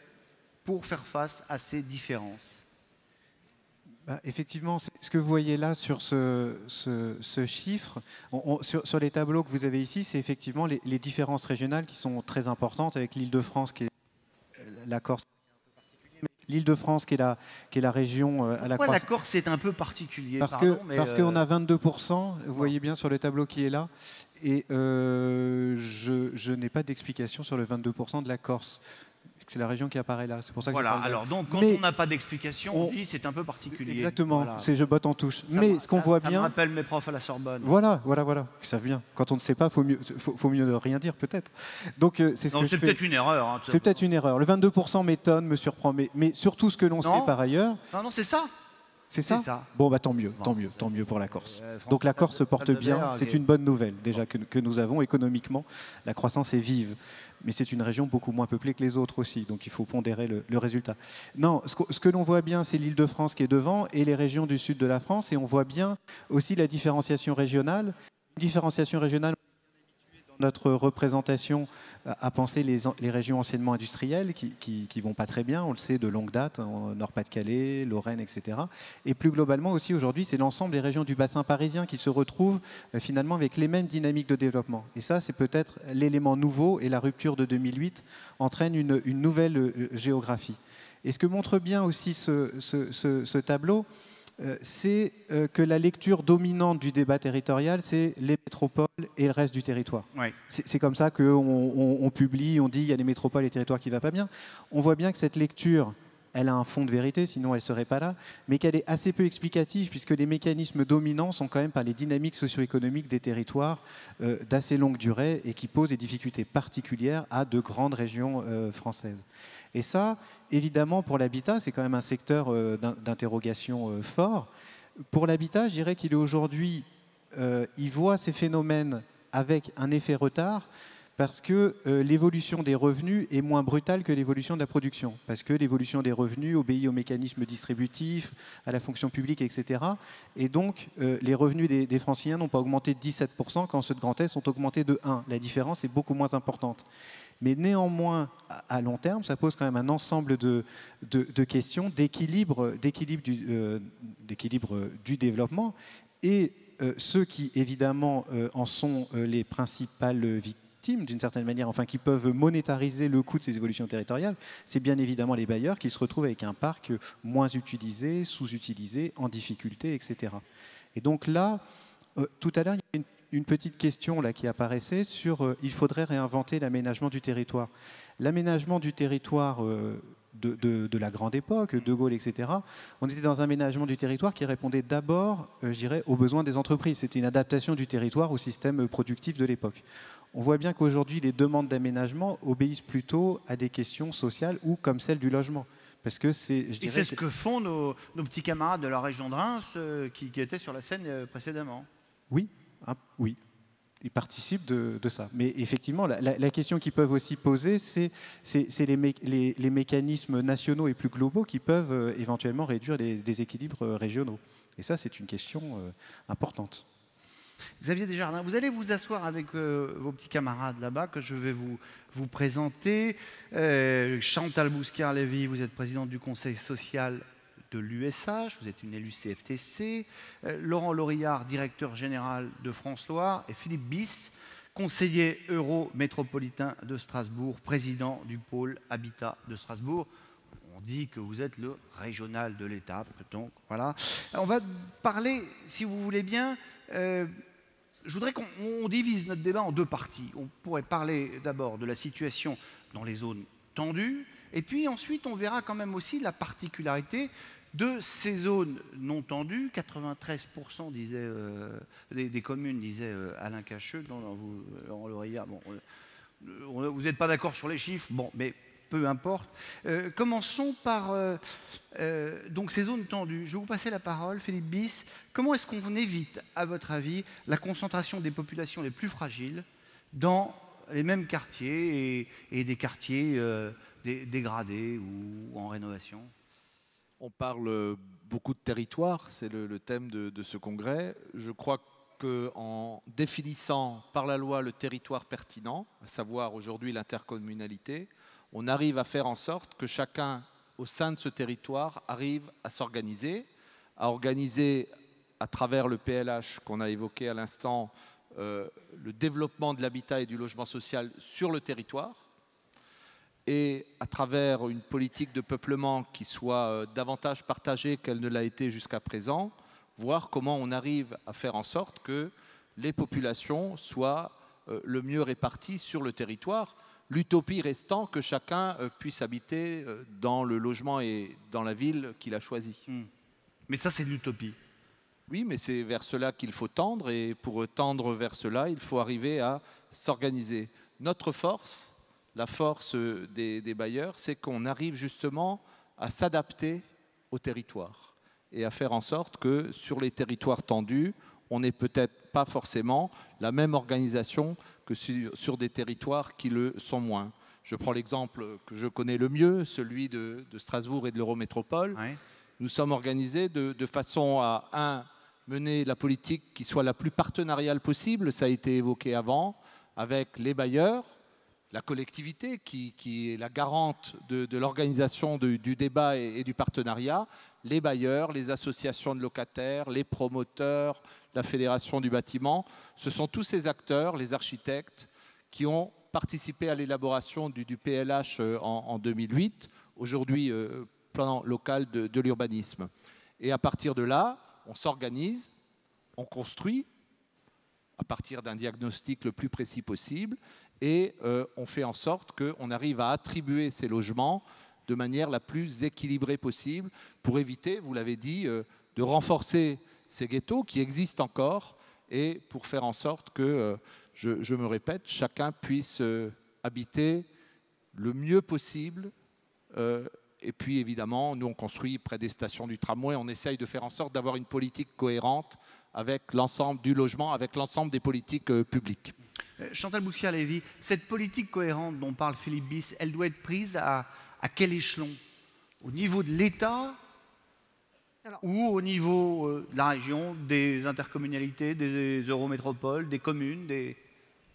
pour faire face à ces différences? Effectivement, ce que vous voyez là sur ce chiffre, sur les tableaux que vous avez ici, c'est effectivement les différences régionales qui sont très importantes, avec l'Île-de-France qui est la Corse. L'Île-de-France qui est la région à la Corse. Pourquoi la Corse est un peu particulier? Parce qu'on a 22%, vous voyez bien sur le tableau qui est là, et je n'ai pas d'explication sur le 22% de la Corse. C'est la région qui apparaît là. C'est pour ça que voilà, je parle alors donc quand on n'a pas d'explication, on dit c'est un peu particulier. Exactement, voilà. Je botte en touche. Mais ce qu'on voit bien... Ça me rappelle mes profs à la Sorbonne. Voilà. Ils savent bien. Quand on ne sait pas, faut mieux ne rien dire peut-être. Donc c'est ce que je fais. C'est peut-être une erreur. Hein, c'est peut-être une erreur. Le 22% m'étonne, me surprend, mais surtout ce que l'on sait par ailleurs... Non, c'est ça. C'est ça. Bon, tant mieux pour la Corse. Donc la Corse se porte bien, c'est une bonne nouvelle déjà que nous avons économiquement. La croissance est vive, mais c'est une région beaucoup moins peuplée que les autres aussi, donc il faut pondérer le résultat. Non, ce que l'on voit bien, c'est l'Île-de-France qui est devant et les régions du sud de la France, et on voit bien aussi la différenciation régionale. Une différenciation régionale, notre représentation à penser les régions anciennement industrielles qui vont pas très bien, on le sait de longue date, Nord-Pas-de-Calais, Lorraine, etc. Et plus globalement aussi aujourd'hui, c'est l'ensemble des régions du bassin parisien qui se retrouvent finalement avec les mêmes dynamiques de développement. Et ça, c'est peut-être l'élément nouveau, et la rupture de 2008 entraîne une nouvelle géographie. Et ce que montre bien aussi ce tableau, c'est que la lecture dominante du débat territorial, c'est les métropoles et le reste du territoire. Oui. C'est comme ça qu'on publie, on dit il y a les métropoles et les territoires qui ne vont pas bien. On voit bien que cette lecture, elle a un fond de vérité, sinon elle ne serait pas là, mais qu'elle est assez peu explicative, puisque les mécanismes dominants sont quand même par les dynamiques socio-économiques des territoires d'assez longue durée et qui posent des difficultés particulières à de grandes régions françaises. Et ça, évidemment, pour l'habitat, c'est quand même un secteur d'interrogation fort. Pour l'habitat, je dirais qu'il est aujourd'hui, il voit ces phénomènes avec un effet retard, parce que l'évolution des revenus est moins brutale que l'évolution de la production. Parce que l'évolution des revenus obéit aux mécanismes distributifs, à la fonction publique, etc. Et donc, les revenus des Franciliens n'ont pas augmenté de 17% quand ceux de Grand Est ont augmenté de 1%. La différence est beaucoup moins importante. Mais néanmoins, à long terme, ça pose quand même un ensemble de questions d'équilibre du développement. Et ceux qui, évidemment, en sont les principales victimes, d'une certaine manière, enfin qui peuvent monétariser le coût de ces évolutions territoriales, c'est bien évidemment les bailleurs qui se retrouvent avec un parc moins utilisé, sous-utilisé, en difficulté, etc. Et donc là, tout à l'heure, il y a une petite question là qui apparaissait sur il faudrait réinventer l'aménagement du territoire. L'aménagement du territoire de la grande époque, De Gaulle, etc., on était dans un aménagement du territoire qui répondait d'abord, je dirais, aux besoins des entreprises. C'était une adaptation du territoire au système productif de l'époque. On voit bien qu'aujourd'hui, les demandes d'aménagement obéissent plutôt à des questions sociales ou comme celle du logement. Parce que c'est ce que font nos petits camarades de la région de Reims qui étaient sur la scène précédemment. Oui. Oui, ils participent de ça. Mais effectivement, la question qu'ils peuvent aussi poser, c'est les mécanismes nationaux et plus globaux qui peuvent éventuellement réduire les déséquilibres régionaux. Et ça, c'est une question importante. Xavier Desjardins, vous allez vous asseoir avec vos petits camarades là-bas que je vais vous présenter. Chantal Bousquard-Lévy, vous êtes présidente du Conseil social de l'USH, vous êtes une élue CFTC, Laurent Laurillard, directeur général de France Loire, et Philippe Bis, conseiller euro-métropolitain de Strasbourg, président du pôle Habitat de Strasbourg. On dit que vous êtes le régional de l'État, donc voilà. On va parler, si vous voulez bien, je voudrais qu'on divise notre débat en deux parties. On pourrait parler d'abord de la situation dans les zones tendues, Et puis ensuite, on verra quand même aussi la particularité de ces zones non tendues. 93% des communes, disait Alain Cacheux, Laurent Lorillard. Bon, vous n'êtes pas d'accord sur les chiffres, bon, mais peu importe. Commençons par donc ces zones tendues. Je vais vous passer la parole, Philippe Bis. Comment est-ce qu'on évite, à votre avis, la concentration des populations les plus fragiles dans les mêmes quartiers et des quartiers dégradés ou en rénovation? On parle beaucoup de territoire, c'est le thème de ce congrès. Je crois qu'en définissant par la loi le territoire pertinent, à savoir aujourd'hui l'intercommunalité, on arrive à faire en sorte que chacun au sein de ce territoire arrive à s'organiser, à organiser à travers le PLH qu'on a évoqué à l'instant, le développement de l'habitat et du logement social sur le territoire, et à travers une politique de peuplement qui soit davantage partagée qu'elle ne l'a été jusqu'à présent, voir comment on arrive à faire en sorte que les populations soient le mieux réparties sur le territoire, l'utopie restant que chacun puisse habiter dans le logement et dans la ville qu'il a choisi. Mais ça, c'est de l'utopie. Oui, mais c'est vers cela qu'il faut tendre, et pour tendre vers cela, il faut arriver à s'organiser. Notre force, la force des bailleurs, c'est qu'on arrive justement à s'adapter au territoire et à faire en sorte que sur les territoires tendus, on n'ait peut-être pas forcément la même organisation que sur des territoires qui le sont moins. Je prends l'exemple que je connais le mieux, celui de Strasbourg et de l'Eurométropole. Oui. Nous sommes organisés de façon à, mener la politique qui soit la plus partenariale possible, ça a été évoqué avant, avec les bailleurs, la collectivité qui est la garante de l'organisation du débat et du partenariat, les bailleurs, les associations de locataires, les promoteurs, la fédération du bâtiment. Ce sont tous ces acteurs, les architectes, qui ont participé à l'élaboration du PLH en 2008, aujourd'hui plan local de l'urbanisme. Et à partir de là, on s'organise, on construit, à partir d'un diagnostic le plus précis possible, et on fait en sorte qu'on arrive à attribuer ces logements de manière la plus équilibrée possible pour éviter, vous l'avez dit, de renforcer ces ghettos qui existent encore et pour faire en sorte que, je me répète, chacun puisse habiter le mieux possible. Et puis évidemment, nous on construit près des stations du tramway, on essaye de faire en sorte d'avoir une politique cohérente avec l'ensemble du logement, avec l'ensemble des politiques publiques. Chantal Bouxiat-Lévy, cette politique cohérente dont parle Philippe Bis, elle doit être prise à quel échelon? Au niveau de l'État ou au niveau de la région, des intercommunalités, des eurométropoles, des communes,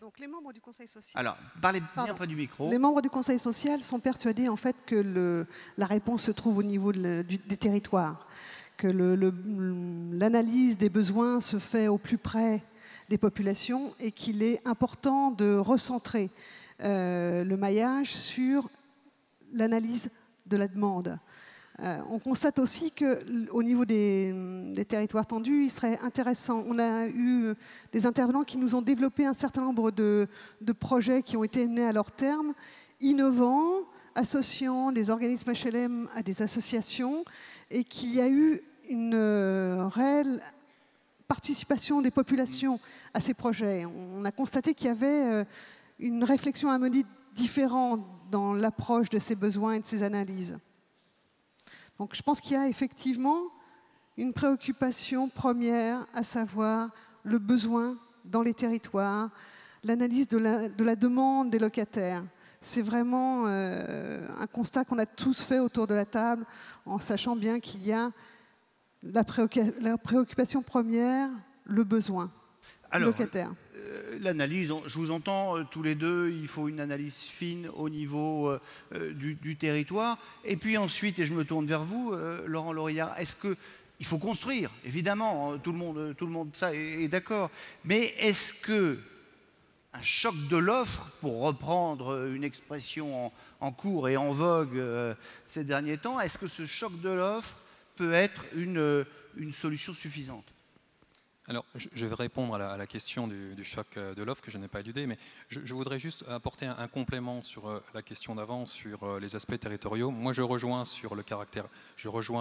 Donc les membres du Conseil social. Alors, parlez bien près du micro. Les membres du Conseil social sont persuadés en fait que la réponse se trouve au niveau des territoires, que l'analyse des besoins se fait au plus près des populations et qu'il est important de recentrer le maillage sur l'analyse de la demande. On constate aussi qu'au niveau des territoires tendus, il serait intéressant. On a eu des intervenants qui nous ont développé un certain nombre de projets qui ont été menés à leur terme, innovants, associant des organismes HLM à des associations, et qu'il y a eu une réelle participation des populations à ces projets. On a constaté qu'il y avait une réflexion à mener différente dans l'approche de ces besoins et de ces analyses. Donc je pense qu'il y a effectivement une préoccupation première, à savoir le besoin dans les territoires, l'analyse de la demande des locataires. C'est vraiment un constat qu'on a tous fait autour de la table, en sachant bien qu'il y a la préoccupation première, le besoin locataire. L'analyse, je vous entends tous les deux, il faut une analyse fine au niveau du territoire. Et puis ensuite, et je me tourne vers vous, Laurent Lorillard, est-ce qu'il faut construire? Évidemment, tout le monde ça est d'accord. Mais est-ce que un choc de l'offre, pour reprendre une expression en cours et en vogue ces derniers temps, est-ce que ce choc de l'offre peut être une solution suffisante? Alors, je vais répondre à la question du choc de l'offre que je n'ai pas éludé, mais je voudrais juste apporter un complément sur la question d'avant, sur les aspects territoriaux. Moi, je rejoins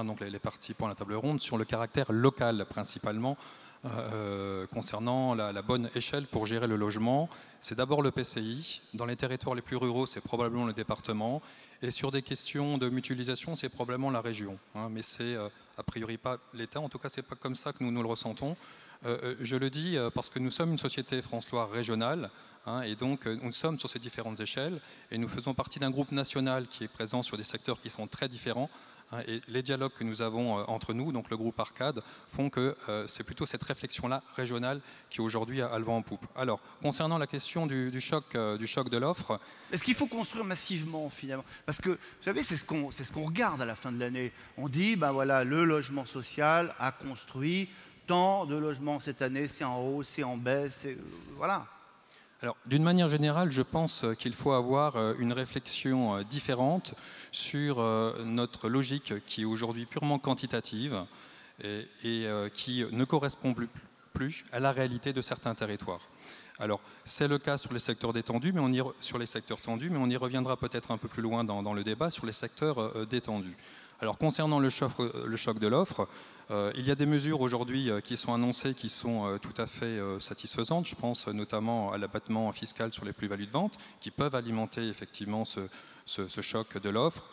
donc les participants à la table ronde sur le caractère local principalement, concernant la bonne échelle pour gérer le logement. C'est d'abord le PCI. Dans les territoires les plus ruraux, c'est probablement le département. Et sur des questions de mutualisation, c'est probablement la région. Mais c'est a priori pas l'État. En tout cas, c'est pas comme ça que nous le ressentons. Je le dis parce que nous sommes une société France-Loire régionale, et donc nous sommes sur ces différentes échelles et nous faisons partie d'un groupe national qui est présent sur des secteurs qui sont très différents, et les dialogues que nous avons entre nous, donc le groupe Arcade, font que c'est plutôt cette réflexion-là régionale qui aujourd'hui a le vent en poupe. Alors, concernant la question du choc de l'offre... Est-ce qu'il faut construire massivement finalement? Parce que, vous savez, c'est ce qu'on regarde à la fin de l'année. On dit, ben voilà, le logement social a construit tant de logements cette année, c'est en hausse, c'est en baisse, voilà. Alors, d'une manière générale, je pense qu'il faut avoir une réflexion différente sur notre logique qui est aujourd'hui purement quantitative et qui ne correspond plus à la réalité de certains territoires. Alors, c'est le cas sur les secteurs détendus, mais on y reviendra peut-être un peu plus loin dans le débat sur les secteurs détendus. Alors, concernant le choc de l'offre, il y a des mesures aujourd'hui qui sont annoncées qui sont tout à fait satisfaisantes. Je pense notamment à l'abattement fiscal sur les plus-values de vente qui peuvent alimenter effectivement ce choc de l'offre.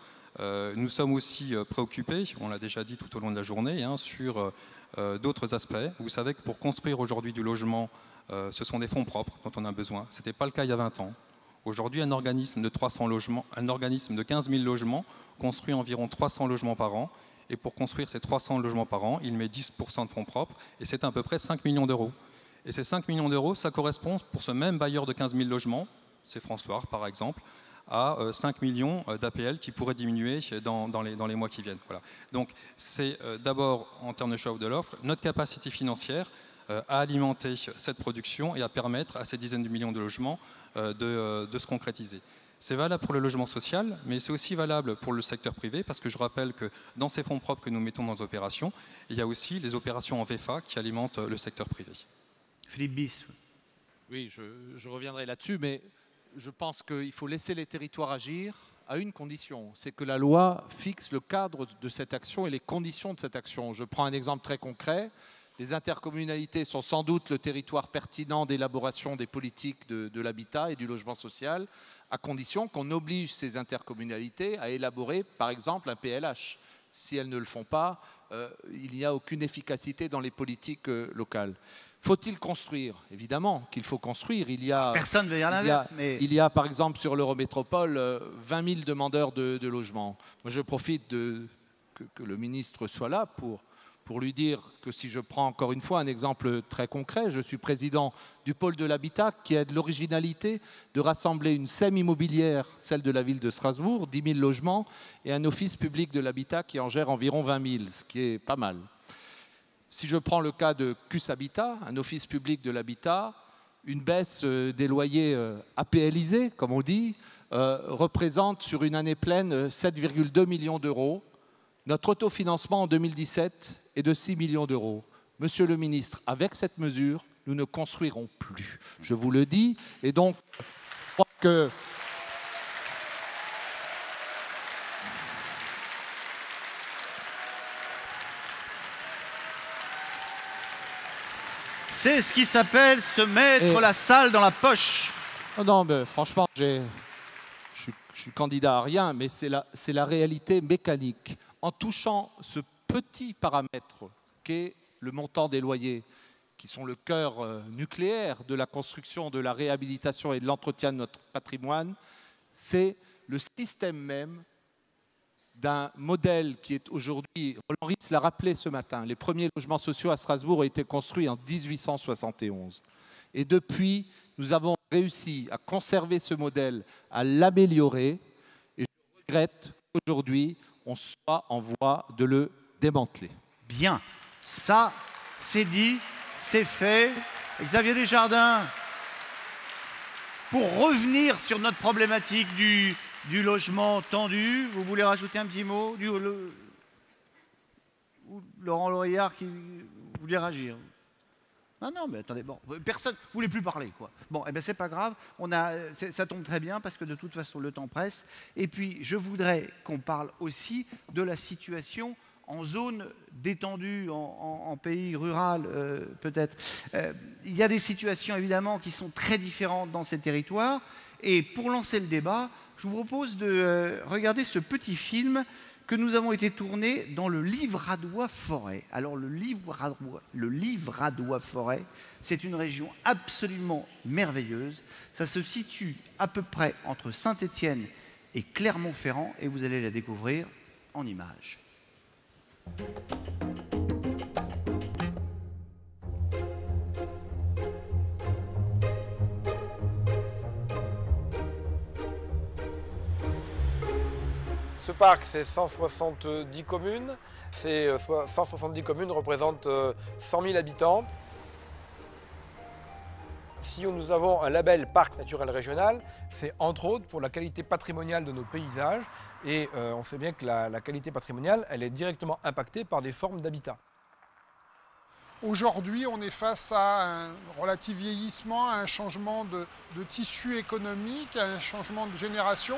Nous sommes aussi préoccupés, on l'a déjà dit tout au long de la journée, sur d'autres aspects. Vous savez que pour construire aujourd'hui du logement, ce sont des fonds propres dont on a besoin. Ce n'était pas le cas il y a 20 ans. Aujourd'hui, un organisme de 15 000 logements construit environ 300 logements par an. Et pour construire ces 300 logements par an, il met 10% de fonds propres, et c'est à peu près 5 millions d'euros. Et ces 5 millions d'euros, ça correspond, pour ce même bailleur de 15 000 logements, c'est France-Loire par exemple, à 5 millions d'APL qui pourraient diminuer dans les mois qui viennent. Voilà. Donc c'est d'abord, en termes de choc de l'offre, notre capacité financière à alimenter cette production et à permettre à ces dizaines de millions de logements de se concrétiser. C'est valable pour le logement social, mais c'est aussi valable pour le secteur privé, parce que je rappelle que dans ces fonds propres que nous mettons dans nos opérations, il y a aussi les opérations en VFA qui alimentent le secteur privé. Philippe Bis. Oui, je reviendrai là-dessus, mais je pense qu'il faut laisser les territoires agir à une condition, c'est que la loi fixe le cadre de cette action et les conditions de cette action. Je prends un exemple très concret. Les intercommunalités sont sans doute le territoire pertinent d'élaboration des politiques de l'habitat et du logement social, à condition qu'on oblige ces intercommunalités à élaborer, par exemple, un PLH. Si elles ne le font pas, il n'y a aucune efficacité dans les politiques locales. Faut-il construire? Évidemment qu'il faut construire. Personne ne veut dire l'inverse. Il y a, par exemple, sur l'Eurométropole, 20 000 demandeurs de logement. Moi, je profite que le ministre soit là pour lui dire que si je prends encore une fois un exemple très concret, je suis président du pôle de l'habitat qui a de l'originalité de rassembler une SEM immobilière, celle de la ville de Strasbourg, 10 000 logements, et un office public de l'habitat qui en gère environ 20 000, ce qui est pas mal. Si je prends le cas de CUS Habitat, un office public de l'habitat, une baisse des loyers APLisés, comme on dit, représente sur une année pleine 7,2 millions d'euros. Notre autofinancement en 2017 est de 6 millions d'euros. Monsieur le ministre, avec cette mesure, nous ne construirons plus. Je vous le dis. Et donc, je crois que... C'est ce qui s'appelle se mettre la salle dans la poche. Non, mais franchement, je suis candidat à rien, mais c'est la réalité mécanique. En touchant ce petit paramètre qu'est le montant des loyers, qui sont le cœur nucléaire de la construction, de la réhabilitation et de l'entretien de notre patrimoine, c'est le système même d'un modèle qui est aujourd'hui, Roland Ritz l'a rappelé ce matin, les premiers logements sociaux à Strasbourg ont été construits en 1871. Et depuis, nous avons réussi à conserver ce modèle, à l'améliorer, et je regrette qu'aujourd'hui, on soit en voie de le démanteler. Bien, ça, c'est dit, c'est fait. Xavier Desjardins, pour revenir sur notre problématique du logement tendu, vous voulez rajouter un petit mot? Laurent Laurillard qui voulait réagir. Non, non, mais attendez, bon, personne ne voulait plus parler, quoi. Bon, eh bien, c'est pas grave, ça tombe très bien parce que de toute façon, le temps presse. Et puis, je voudrais qu'on parle aussi de la situation en zone détendue, en pays rural, peut-être. Il y a des situations, évidemment, qui sont très différentes dans ces territoires. Et pour lancer le débat, je vous propose de regarder ce petit film que nous avons été tournés dans le Livradois-Forêt. Alors le Livradois-Forêt, c'est une région absolument merveilleuse. Ça se situe à peu près entre Saint-Étienne et Clermont-Ferrand et vous allez la découvrir en images. Ce parc, c'est 170 communes. Ces 170 communes représentent 100 000 habitants. Si nous avons un label parc naturel régional, c'est entre autres pour la qualité patrimoniale de nos paysages. Et on sait bien que la qualité patrimoniale, elle est directement impactée par des formes d'habitat. Aujourd'hui, on est face à un relatif vieillissement, à un changement de tissu économique, à un changement de génération.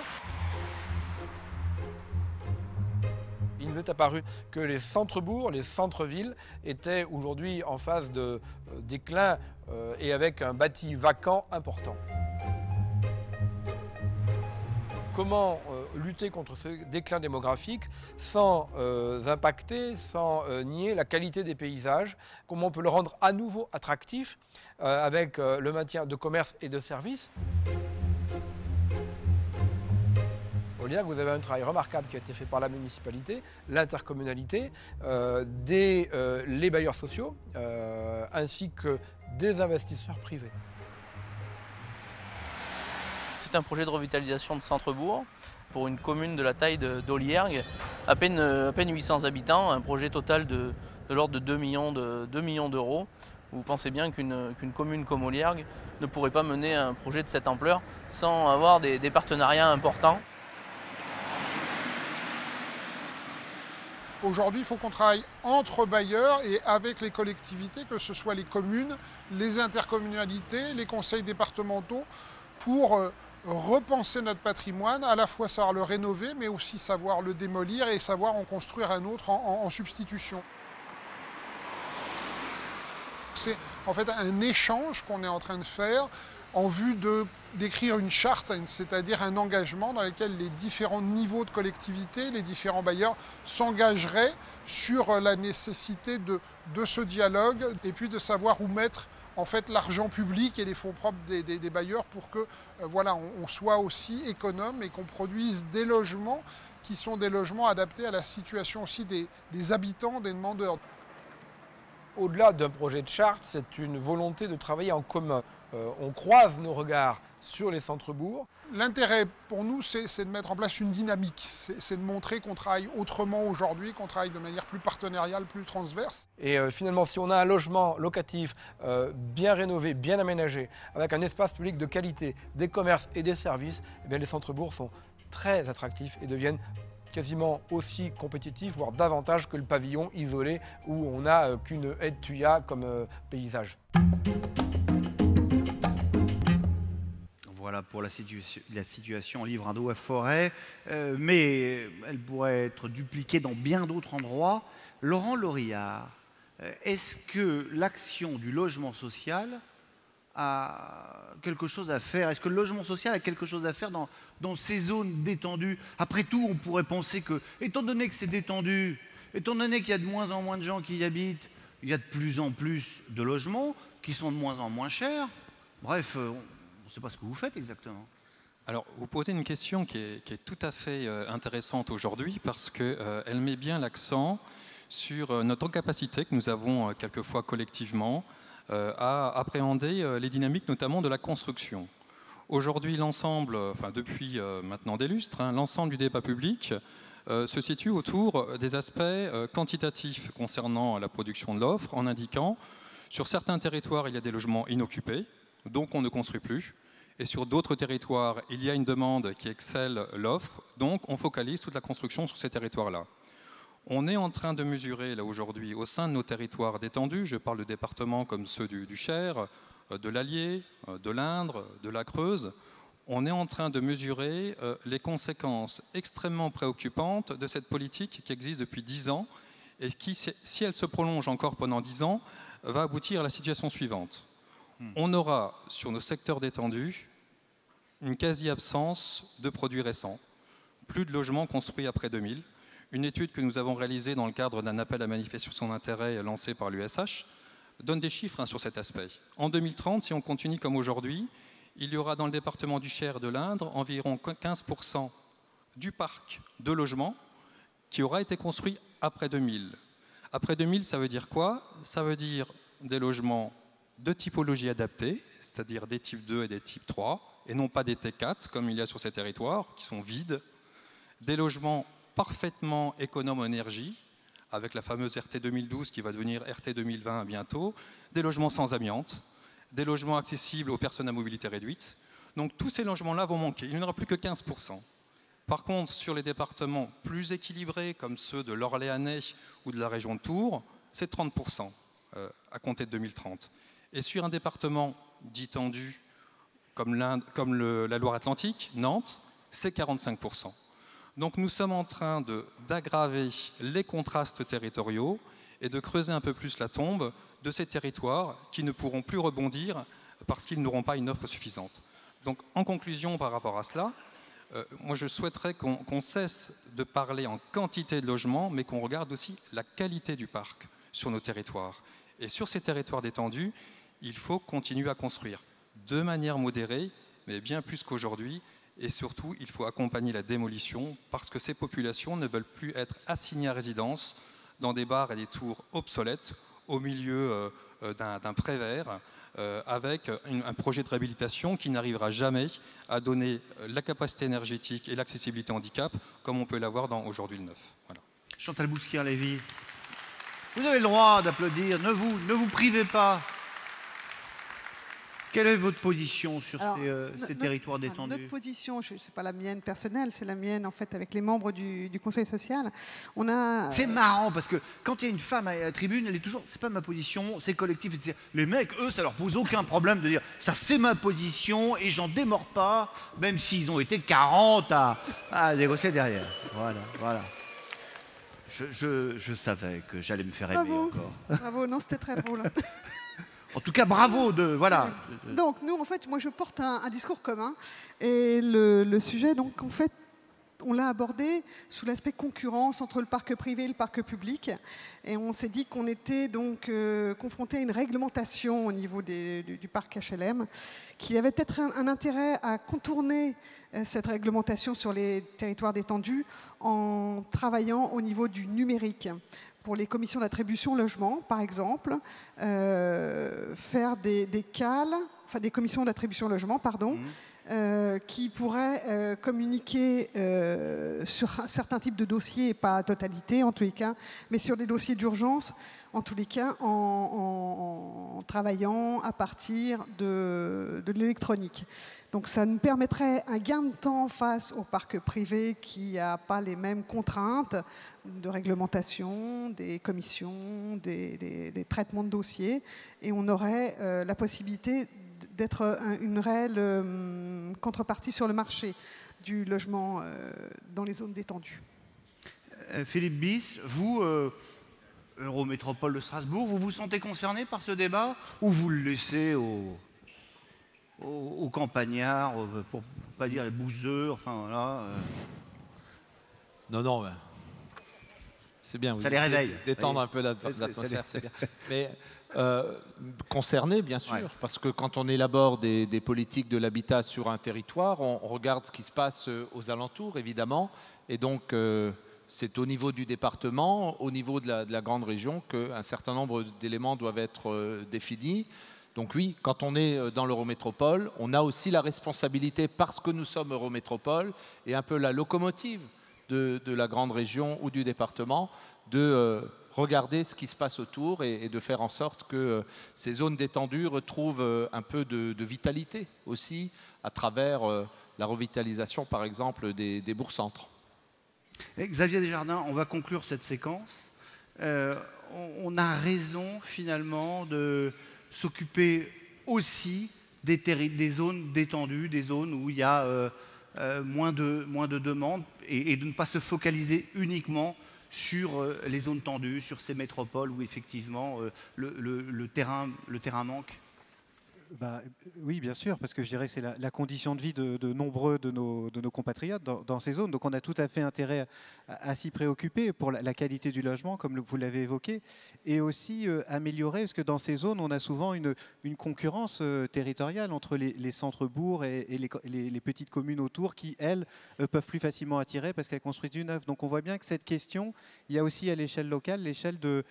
Il nous est apparu que les centres-bourgs, les centres-villes étaient aujourd'hui en phase de déclin et avec un bâti vacant important. Comment lutter contre ce déclin démographique sans impacter, sans nier la qualité des paysages? Comment on peut le rendre à nouveau attractif avec le maintien de commerces et de services? Vous avez un travail remarquable qui a été fait par la municipalité, l'intercommunalité, les bailleurs sociaux, ainsi que des investisseurs privés. C'est un projet de revitalisation de centre-bourg pour une commune de la taille d'Olliergues, à peine 800 habitants, un projet total de l'ordre de 2 millions d'euros. Vous pensez bien qu'une commune comme Olliergues ne pourrait pas mener un projet de cette ampleur sans avoir des partenariats importants. Aujourd'hui, il faut qu'on travaille entre bailleurs et avec les collectivités, que ce soit les communes, les intercommunalités, les conseils départementaux, pour repenser notre patrimoine, à la fois savoir le rénover, mais aussi savoir le démolir et savoir en construire un autre en substitution. C'est en fait un échange qu'on est en train de faire en vue d'écrire une charte, c'est-à-dire un engagement dans lequel les différents niveaux de collectivité, les différents bailleurs s'engageraient sur la nécessité de ce dialogue et puis de savoir où mettre en fait l'argent public et les fonds propres des bailleurs pour que voilà, on soit aussi économe et qu'on produise des logements qui sont des logements adaptés à la situation aussi des habitants, des demandeurs. Au-delà d'un projet de charte, c'est une volonté de travailler en commun. On croise nos regards sur les centres-bourgs. L'intérêt pour nous, c'est de mettre en place une dynamique. C'est de montrer qu'on travaille autrement aujourd'hui, qu'on travaille de manière plus partenariale, plus transverse. Et finalement, si on a un logement locatif bien rénové, bien aménagé, avec un espace public de qualité, des commerces et des services, eh bien, les centres-bourgs sont très attractifs et deviennent quasiment aussi compétitifs, voire davantage que le pavillon isolé où on n'a qu'une haie de tuya comme paysage. Voilà pour la situation en Livradois-Forêt, mais elle pourrait être dupliquée dans bien d'autres endroits. Laurent Laurillard, est-ce que l'action du logement social a quelque chose à faire? Est-ce que le logement social a quelque chose à faire dans ces zones détendues? Après tout, on pourrait penser que, étant donné que c'est détendu, étant donné qu'il y a de moins en moins de gens qui y habitent, il y a de plus en plus de logements qui sont de moins en moins chers. Bref, on ne sait pas ce que vous faites exactement. Alors, vous posez une question qui est tout à fait intéressante aujourd'hui parce qu'elle met bien l'accent sur notre capacité que nous avons quelquefois collectivement à appréhender les dynamiques notamment de la construction. Aujourd'hui, l'ensemble, enfin depuis maintenant des lustres, l'ensemble du débat public se situe autour des aspects quantitatifs concernant la production de l'offre en indiquant sur certains territoires il y a des logements inoccupés, donc on ne construit plus. Et sur d'autres territoires, il y a une demande qui excelle l'offre, donc on focalise toute la construction sur ces territoires-là. On est en train de mesurer, là aujourd'hui, au sein de nos territoires détendus, je parle de départements comme ceux du Cher, de l'Allier, de l'Indre, de la Creuse, on est en train de mesurer les conséquences extrêmement préoccupantes de cette politique qui existe depuis 10 ans et qui, si elle se prolonge encore pendant 10 ans, va aboutir à la situation suivante. On aura, sur nos secteurs détendus, une quasi-absence de produits récents, plus de logements construits après 2000. Une étude que nous avons réalisée dans le cadre d'un appel à manifestation d'intérêt lancé par l'USH donne des chiffres sur cet aspect. En 2030, si on continue comme aujourd'hui, il y aura dans le département du Cher et de l'Indre environ 15% du parc de logements qui aura été construit après 2000. Après 2000, ça veut dire quoi? Ça veut dire des logements de typologie adaptée, c'est-à-dire des types 2 et des types 3, et non pas des T4 comme il y a sur ces territoires, qui sont vides. Des logements parfaitement économes en énergie, avec la fameuse RT 2012 qui va devenir RT 2020 bientôt, des logements sans amiante, des logements accessibles aux personnes à mobilité réduite. Donc tous ces logements-là vont manquer, il n'y en aura plus que 15%. Par contre, sur les départements plus équilibrés, comme ceux de l'Orléanais ou de la région de Tours, c'est 30% à compter de 2030. Et sur un département dit tendu, comme la Loire-Atlantique, Nantes, c'est 45%. Donc nous sommes en train d'aggraver les contrastes territoriaux et de creuser un peu plus la tombe de ces territoires qui ne pourront plus rebondir parce qu'ils n'auront pas une offre suffisante. Donc en conclusion par rapport à cela, moi je souhaiterais qu'on cesse de parler en quantité de logements, mais qu'on regarde aussi la qualité du parc sur nos territoires. Et sur ces territoires détendus, il faut continuer à construire de manière modérée, mais bien plus qu'aujourd'hui. Et surtout, il faut accompagner la démolition parce que ces populations ne veulent plus être assignées à résidence dans des bars et des tours obsolètes au milieu d'un prévert avec un projet de réhabilitation qui n'arrivera jamais à donner la capacité énergétique et l'accessibilité handicap comme on peut l'avoir dans Aujourd'hui le Neuf. Voilà. Chantal Bousquier-Lévy, vous avez le droit d'applaudir, ne vous privez pas. Quelle est votre position sur ces territoires détendus? Notre position, ce n'est pas la mienne personnelle, c'est la mienne en fait avec les membres du Conseil social. C'est marrant parce que quand il y a une femme à la tribune, elle est toujours, c'est pas ma position, c'est collectif. Etc. Les mecs, eux, ça leur pose aucun problème de dire ça c'est ma position et j'en démords pas, même s'ils ont été 40 à négocier derrière. Voilà. Je savais que j'allais me faire aimer encore. Bravo, non, c'était très drôle. En tout cas, bravo voilà. Donc, nous, en fait, moi, je porte un discours commun. Et le sujet, donc, en fait, on l'a abordé sous l'aspect concurrence entre le parc privé et le parc public. Et on s'est dit qu'on était donc confronté à une réglementation au niveau du parc HLM, qu'il y avait peut-être un intérêt à contourner cette réglementation sur les territoires détendus en travaillant au niveau du numérique. Pour les commissions d'attribution logement, par exemple, faire des CAL, enfin des commissions d'attribution logement, pardon, qui pourraient communiquer sur certains types de dossiers, pas à totalité en tous les cas, mais sur des dossiers d'urgence, en tous les cas en travaillant à partir de l'électronique. Donc ça nous permettrait un gain de temps face au parc privé qui n'a pas les mêmes contraintes de réglementation, des commissions, des traitements de dossiers, et on aurait la possibilité d'être une réelle contrepartie sur le marché du logement dans les zones détendues. Philippe Bis, vous, Eurométropole de Strasbourg, vous vous sentez concerné par ce débat ou vous le laissez aux campagnards, pour ne pas dire les bouseux, enfin voilà. Non, c'est bien. Ça les réveille. Détendre un peu l'atmosphère, c'est bien. Mais concerné, bien sûr, parce que quand on élabore des politiques de l'habitat sur un territoire, on regarde ce qui se passe aux alentours, évidemment, et donc c'est au niveau du département, au niveau de la grande région, qu'un certain nombre d'éléments doivent être définis. Donc oui, quand on est dans l'Eurométropole, on a aussi la responsabilité, parce que nous sommes Eurométropole, et un peu la locomotive de la grande région ou du département, de regarder ce qui se passe autour et de faire en sorte que ces zones détendues retrouvent un peu de vitalité aussi, à travers la revitalisation, par exemple, des bourgs-centres. Et Xavier Desjardins, on va conclure cette séquence. On a raison finalement de s'occuper aussi des zones détendues, des zones où il y a moins de demandes et de ne pas se focaliser uniquement sur les zones tendues, sur ces métropoles où effectivement le terrain manque. Oui, bien sûr, parce que je dirais que c'est la condition de vie de nombreux de nos compatriotes dans ces zones. Donc on a tout à fait intérêt à s'y préoccuper pour la qualité du logement, comme vous l'avez évoqué, et aussi améliorer, parce que dans ces zones, on a souvent une concurrence territoriale entre les centres-bourgs et les petites communes autour qui, elles, peuvent plus facilement attirer parce qu'elles construisent du neuf. Donc on voit bien que cette question, il y a aussi à l'échelle locale, l'échelle de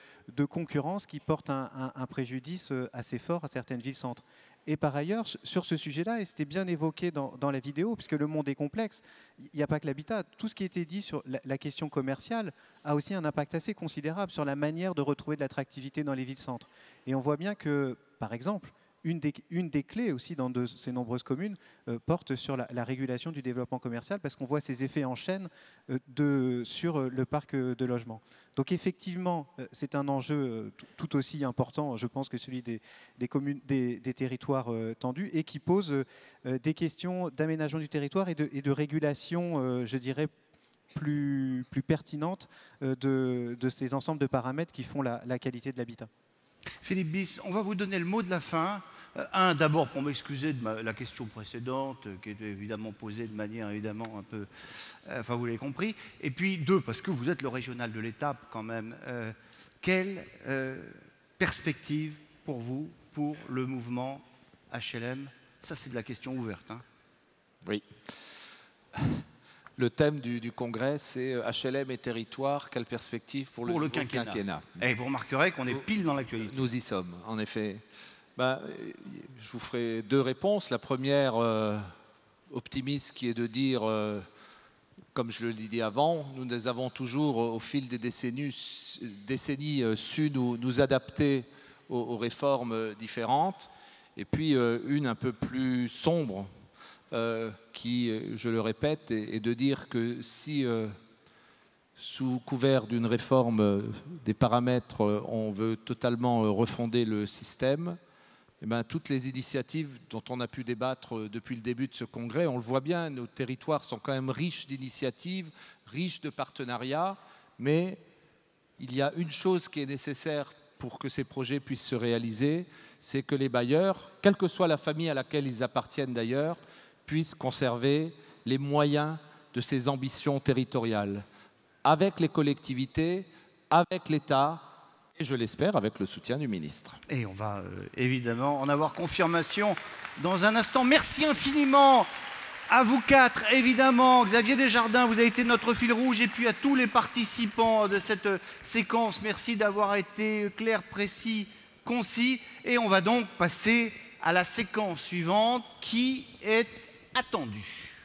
concurrence qui porte un préjudice assez fort à certaines villes-centres. Et par ailleurs, sur ce sujet-là, et c'était bien évoqué dans la vidéo, puisque le monde est complexe, il n'y a pas que l'habitat. Tout ce qui a été dit sur la question commerciale a aussi un impact assez considérable sur la manière de retrouver de l'attractivité dans les villes-centres. Et on voit bien que, par exemple, une des clés aussi dans ces nombreuses communes porte sur la régulation du développement commercial, parce qu'on voit ces effets en chaîne sur le parc de logements. Donc effectivement, c'est un enjeu tout aussi important, je pense, que celui des communes, des territoires tendus, et qui pose des questions d'aménagement du territoire et de régulation, je dirais, plus pertinente de ces ensembles de paramètres qui font la qualité de l'habitat. Philippe Bis, on va vous donner le mot de la fin. D'abord pour m'excuser de la question précédente, qui était évidemment posée de manière évidemment un peu... Enfin, vous l'avez compris. Et puis, deux, parce que vous êtes le régional de l'étape quand même. Quelle perspective pour vous, pour le mouvement HLM? Ça, c'est de la question ouverte. Hein. Oui. Le thème du congrès, c'est HLM et territoire, quelle perspective pour le quinquennat. Et vous remarquerez qu'on est pile dans l'actualité. Nous y sommes, en effet. Je vous ferai deux réponses. La première, optimiste, qui est de dire, comme je le disais avant, nous avons toujours, au fil des décennies su nous adapter aux réformes différentes. Et puis, une un peu plus sombre, qui, je le répète, est de dire que si, sous couvert d'une réforme des paramètres, on veut totalement refonder le système, eh bien, toutes les initiatives dont on a pu débattre depuis le début de ce congrès, on le voit bien, nos territoires sont quand même riches d'initiatives, riches de partenariats, mais il y a une chose qui est nécessaire pour que ces projets puissent se réaliser, c'est que les bailleurs, quelle que soit la famille à laquelle ils appartiennent d'ailleurs, puissent conserver les moyens de ces ambitions territoriales, avec les collectivités, avec l'État, et je l'espère avec le soutien du ministre. Et on va évidemment en avoir confirmation dans un instant. Merci infiniment à vous quatre, évidemment. Xavier Desjardins, vous avez été notre fil rouge, et puis à tous les participants de cette séquence, merci d'avoir été clair, précis, concis. Et on va donc passer à la séquence suivante qui est attendue.